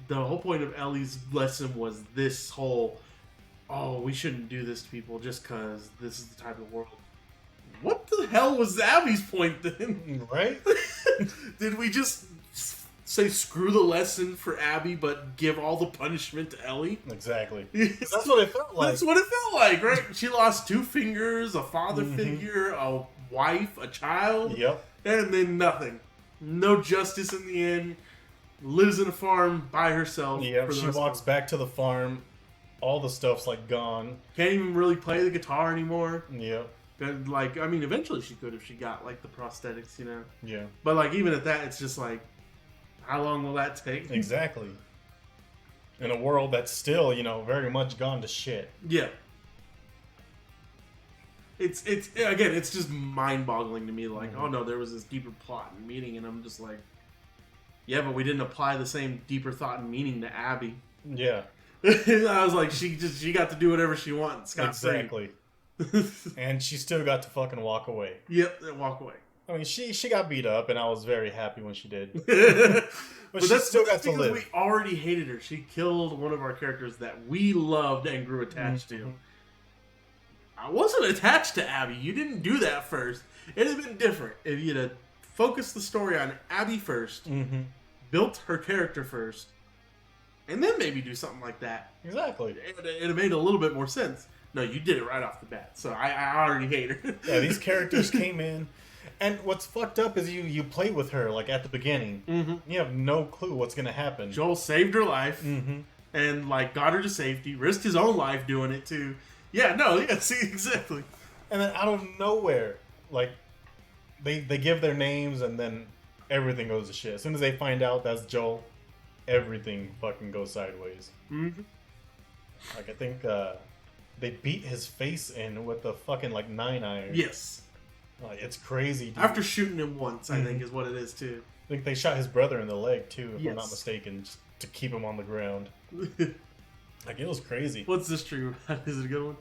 the whole point of Ellie's lesson was this whole, oh, we shouldn't do this to people just because this is the type of world. What the hell was Abby's point then? Right? Did we just say screw the lesson for Abby, but give all the punishment to Ellie? Exactly. That's what it felt like. That's what it felt like, right? She lost 2 fingers, a father figure, a wife, a child. Yep. And then nothing. No justice in the end. Lives in a farm by herself. Yep. for the She rest walks of back to the farm. All the stuff's like gone. Can't even really play the guitar anymore. Yep. And, like, I mean, eventually she could if she got like the prosthetics, you know. Yeah. But like even at that, it's just like, how long will that take? Exactly. In a world that's still, very much gone to shit. Yeah. It's again, it's just mind-boggling to me. Like, oh no, there was this deeper plot and meaning, and I'm just like, yeah, but we didn't apply the same deeper thought and meaning to Abby. Yeah. I was like, she got to do whatever she wants. Exactly. And she still got to fucking walk away. Yep, and walk away. I mean, she got beat up, and I was very happy when she did. But she still got to because live. we already hated her. She killed one of our characters that we loved and grew attached to. I wasn't attached to Abby. You didn't do that first. It'd have been different if you'd have focused the story on Abby first, built her character first, and then maybe do something like that. Exactly. It'd have made a little bit more sense. No, you did it right off the bat, so I already hate her. Yeah, these characters came in, and what's fucked up is you play with her, like, at the beginning. You have no clue what's gonna happen. Joel saved her life, and, like, got her to safety, risked his own life doing it, too. Yeah, see, exactly. And then out of nowhere, like, they give their names, and then everything goes to shit. As soon as they find out that's Joel, everything fucking goes sideways. Like, I think, they beat his face in with the fucking, like, 9-iron. Yes. Like, it's crazy, dude. After shooting him once, I think is what it is, too. I think they shot his brother in the leg, too, if I'm not Yes. mistaken, just to keep him on the ground. Like, it was crazy. What's this tree? Is it a good one?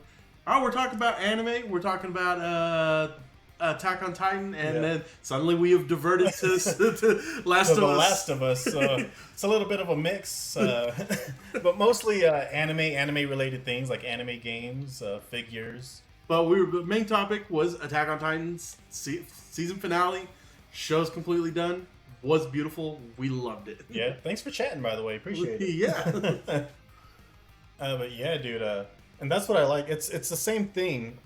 Oh, we're talking about anime. We're talking about Attack on Titan, and then suddenly we have diverted to Last of Us. The Last of Us. It's a little bit of a mix, but mostly anime related things like anime games, figures. But the main topic was Attack on Titan's season finale. Show's completely done. Was beautiful. We loved it. Yeah. Thanks for chatting, by the way. Appreciate it. Yeah. But yeah, dude. And that's what I like. It's the same thing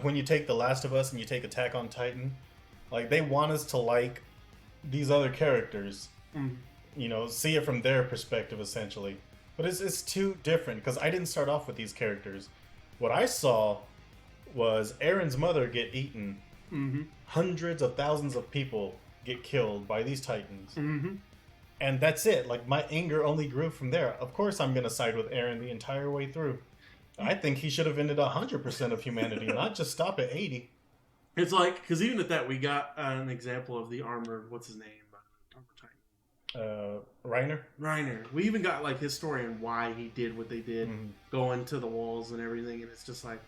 when you take The Last of Us and you take Attack on Titan. Like, they want us to like these other characters. You know, see it from their perspective, essentially. But it's too different, because I didn't start off with these characters. What I saw was Aaron's mother get eaten. Hundreds of thousands of people get killed by these Titans. And that's it. Like, my anger only grew from there. Of course I'm going to side with Aaron the entire way through. I think he should have ended 100% of humanity, not just stop at 80. It's like, because even at that, we got an example of the armored, what's his name? Armored Titan. Reiner. We even got, like, his story and why he did what they did, going to the walls and everything, and it's just like,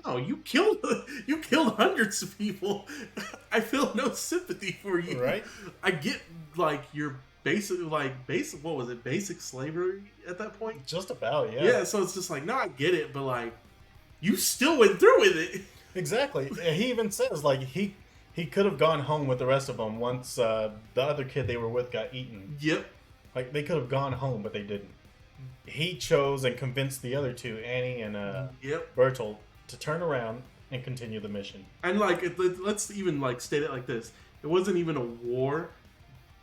no, you killed hundreds of people. I feel no sympathy for you. Right? I get, like, your basic, what was it? Basic slavery at that point? Just about, yeah. Yeah, so it's just like, no, I get it, but, like, you still went through with it. Exactly. He even says, like, he could have gone home with the rest of them once the other kid they were with got eaten. Yep. Like, they could have gone home, but they didn't. He chose and convinced the other two, Annie and Bertolt, to turn around and continue the mission. And, like, let's even, like, state it like this. It wasn't even a war.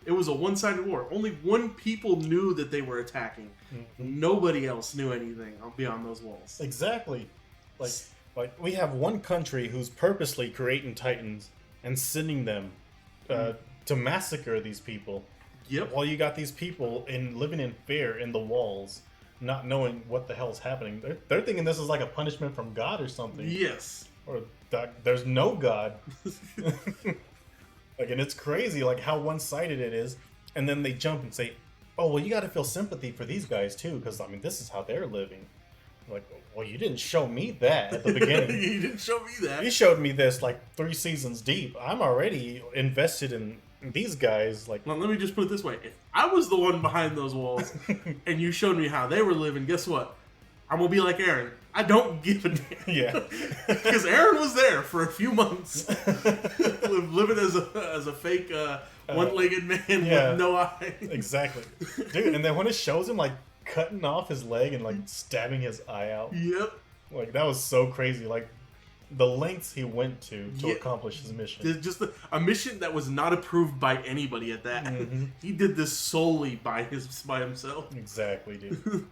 It was a one-sided war. Only one people knew that they were attacking. Nobody else knew anything beyond those walls. Exactly. Like we have one country who's purposely creating Titans and sending them to massacre these people. Yep. While you got these people living in fear in the walls, not knowing what the hell's happening. They're thinking this is like a punishment from God or something. Yes. Or that there's no God. Like, and it's crazy, like, how one-sided it is. And then they jump and say, oh, well, you got to feel sympathy for these guys, too, because, I mean, this is how they're living. Like, well, you didn't show me that at the beginning. You didn't show me that. You showed me this, like, 3 seasons deep. I'm already invested in these guys. Like, well, let me just put it this way. If I was the one behind those walls and you showed me how they were living, guess what? I'm going to be like Aaron. I don't give a damn. Yeah. Because Aaron was there for a few months, living as a fake one-legged man with no eyes. Exactly. Dude, and then when it shows him, like, cutting off his leg and, like, stabbing his eye out. Yep. Like, that was so crazy. Like, the lengths he went to accomplish his mission. Just a mission that was not approved by anybody at that. He did this solely by himself. Exactly, dude.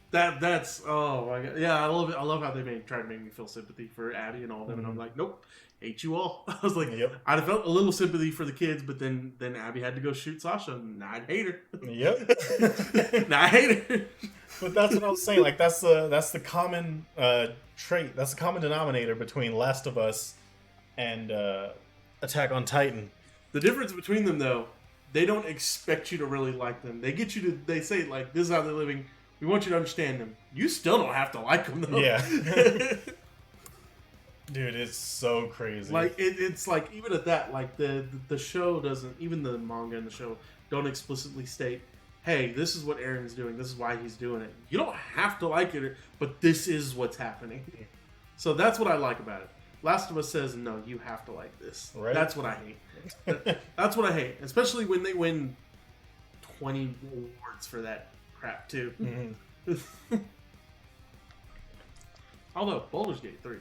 That's oh my god, yeah, I love it. I love how they tried to make me feel sympathy for Abby and all of them, and I'm like, nope, hate you all. I was like, I'd have felt a little sympathy for the kids, but then Abby had to go shoot Sasha, and I'd hate her. Yep. Nah, I hate her. But that's what I was saying. Like, that's the common trait. That's the common denominator between Last of Us and Attack on Titan. The difference between them, though, they don't expect you to really like them. They get you to. They say, like, this is how they're living. We want you to understand them. You still don't have to like them, though. Yeah. Dude, it's so crazy. Like, it's like, even at that, like, the show doesn't, even the manga and the show don't explicitly state, hey, this is what Aaron's doing. This is why he's doing it. You don't have to like it, but this is what's happening. So that's what I like about it. Last of Us says, no, you have to like this. Right. That's what I hate. That's what I hate. Especially when they win 20 awards for that crap too. Although Baldur's Gate 3,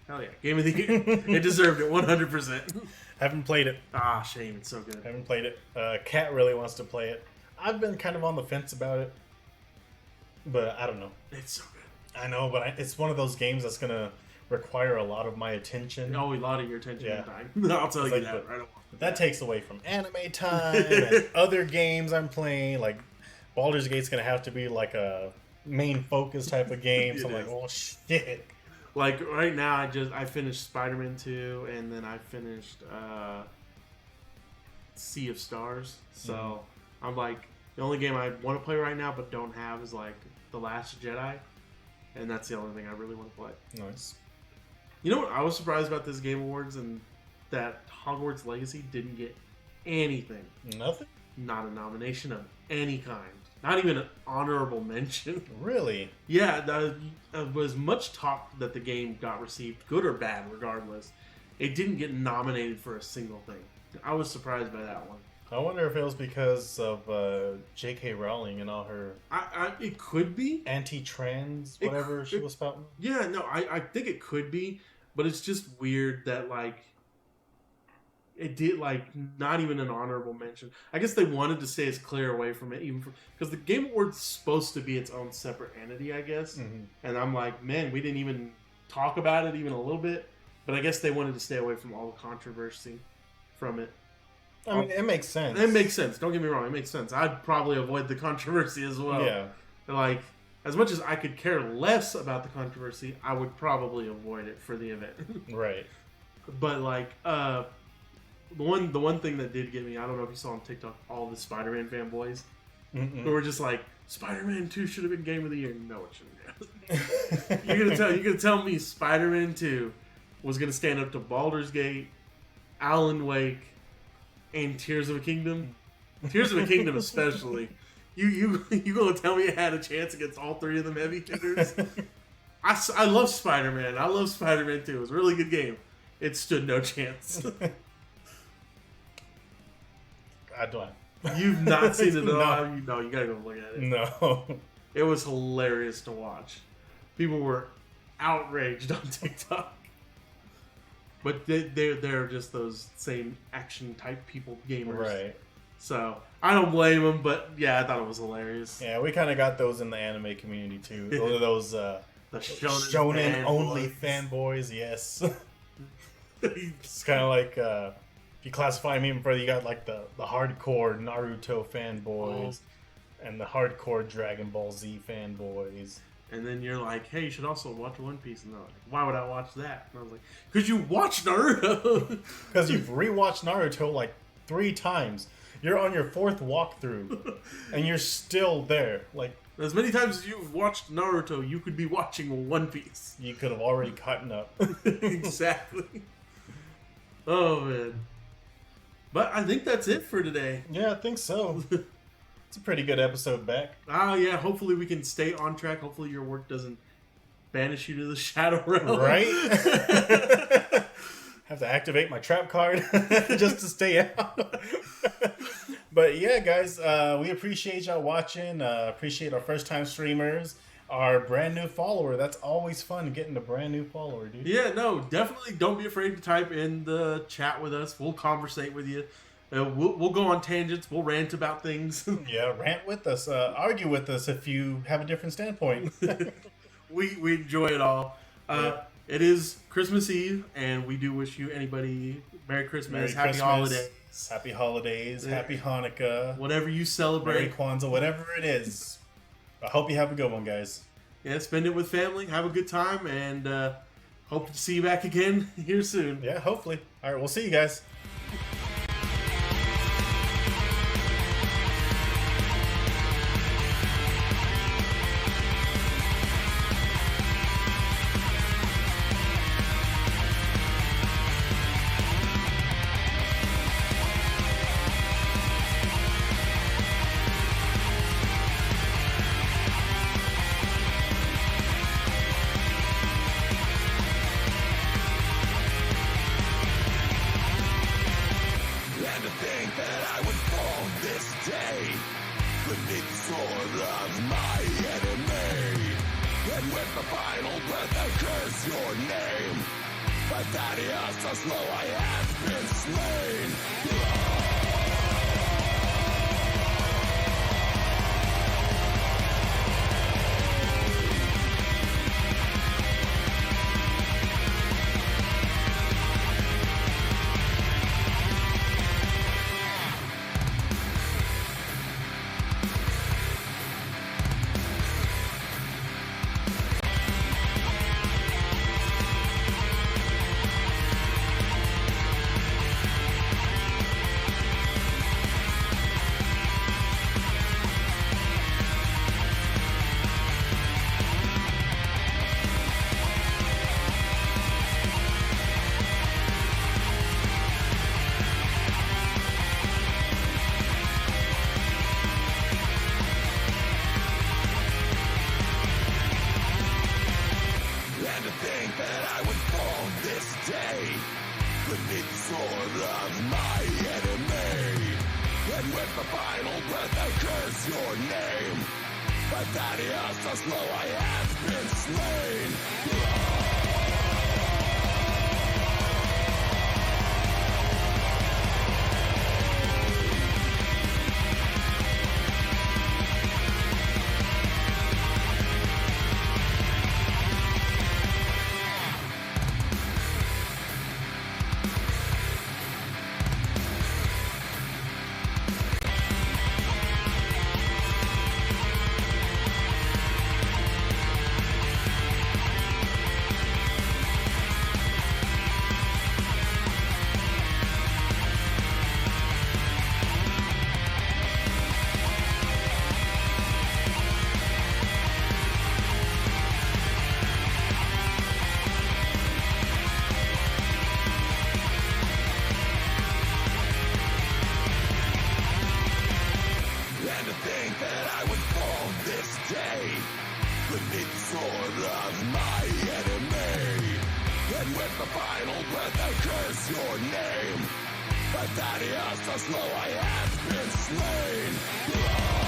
hell yeah, game of the year. It deserved it 100%. Haven't played it. Ah, shame, it's so good. Haven't played it. Kat really wants to play it. I've been kind of on the fence about it, but I don't know. It's so good. I know, but it's one of those games that's gonna require a lot of my attention. Oh, a lot of your attention and time. I'll tell you that right away. That takes away from anime time and other games I'm playing. Like, Baldur's Gate's gonna have to be like a main focus type of game. So I'm like, oh shit. Like right now, I finished Spider-Man 2, and then I finished Sea of Stars. So I'm like, the only game I want to play right now but don't have is like The Last Jedi. and that's the only thing I really want to play. Nice. You know what I was surprised about this Game Awards, and that Hogwarts Legacy didn't get anything. Nothing? Not a nomination of any kind. Not even an honorable mention. Really? Yeah, there was much talk that the game got received, good or bad, regardless. It didn't get nominated for a single thing. I was surprised by that one. I wonder if it was because of J.K. Rowling and all her It could be. anti-trans, whatever she was spouting. Yeah, no, I think it could be, but it's just weird that, like, it did, like, not even an honorable mention. I guess they wanted to stay as clear away from it, even because the Game Awards is supposed to be its own separate entity, I guess. Mm-hmm. And I'm like, man, we didn't even talk about it even a little bit. But I guess they wanted to stay away from all the controversy from it. I mean, it makes sense. It makes sense. Don't get me wrong. It makes sense. I'd probably avoid the controversy as well. Yeah. Like, as much as I could care less about the controversy, I would probably avoid it for the event. Right. But, like, the one thing that did get me, I don't know if you saw on TikTok, all the Spider-Man fanboys who were just like, Spider-Man 2 should have been Game of the Year. No, it shouldn't have. You're gonna tell me Spider-Man 2 was gonna stand up to Baldur's Gate, Alan Wake, and Tears of a Kingdom? Tears of a Kingdom especially. You gonna tell me it had a chance against all three of them heavy hitters? I love Spider-Man. I love Spider-Man 2. It was a really good game. It stood no chance. I don't. You've not seen it at No. all? No, you gotta go look at it. No. It was hilarious to watch. People were outraged on TikTok. But they're just those same action type people, gamers. Right. So, I don't blame them, but yeah, I thought it was hilarious. Yeah, we kind of got those in the anime community too. Those The shonen only fanboys, yes. It's kind of like if you classify me even further, you got like the hardcore Naruto fanboys and the hardcore Dragon Ball Z fanboys. And then you're like, hey, you should also watch One Piece. And they're like, why would I watch that? And I was like, because you watch Naruto. Because you've rewatched Naruto like 3 times. You're on your 4th walkthrough, and you're still there. Like, as many times as you've watched Naruto, you could be watching One Piece. you could have already gotten up. Exactly. Oh, man. But I think that's it for today. Yeah, I think so. It's a pretty good episode back. Oh, yeah. Hopefully we can stay on track. Hopefully your work doesn't banish you to the Shadow Realm. Right? Have to activate my trap card just to stay out. But yeah, guys, we appreciate y'all watching. Appreciate our first-time streamers. Our brand new follower. That's always fun, getting a brand new follower, dude. Yeah, no, definitely don't be afraid to type in the chat with us. We'll conversate with you. We'll go on tangents. We'll rant about things. Yeah, rant with us. Argue with us if you have a different standpoint. we enjoy it all. It is Christmas Eve, and we do wish you, anybody, Merry Christmas, Happy Holidays. Happy Holidays, Happy Hanukkah. Whatever you celebrate. Merry Kwanzaa, whatever it is. I hope you have a good one, guys. Yeah, spend it with family, have a good time, and hope to see you back again here soon. Yeah, hopefully. All right, we'll see you guys. And to think that I was born this day beneath the sword of my enemy. And with the final breath I curse your name. But Thaddeus, so slow I have been slain. And to think that I would fall this day beneath the sword of my enemy. And with the final breath I curse your name. But Thaddeus, so slow I have been slain. Beneath the sword of my enemy. And with the final breath I curse your name. But Thaddeus, so slow I have been slain.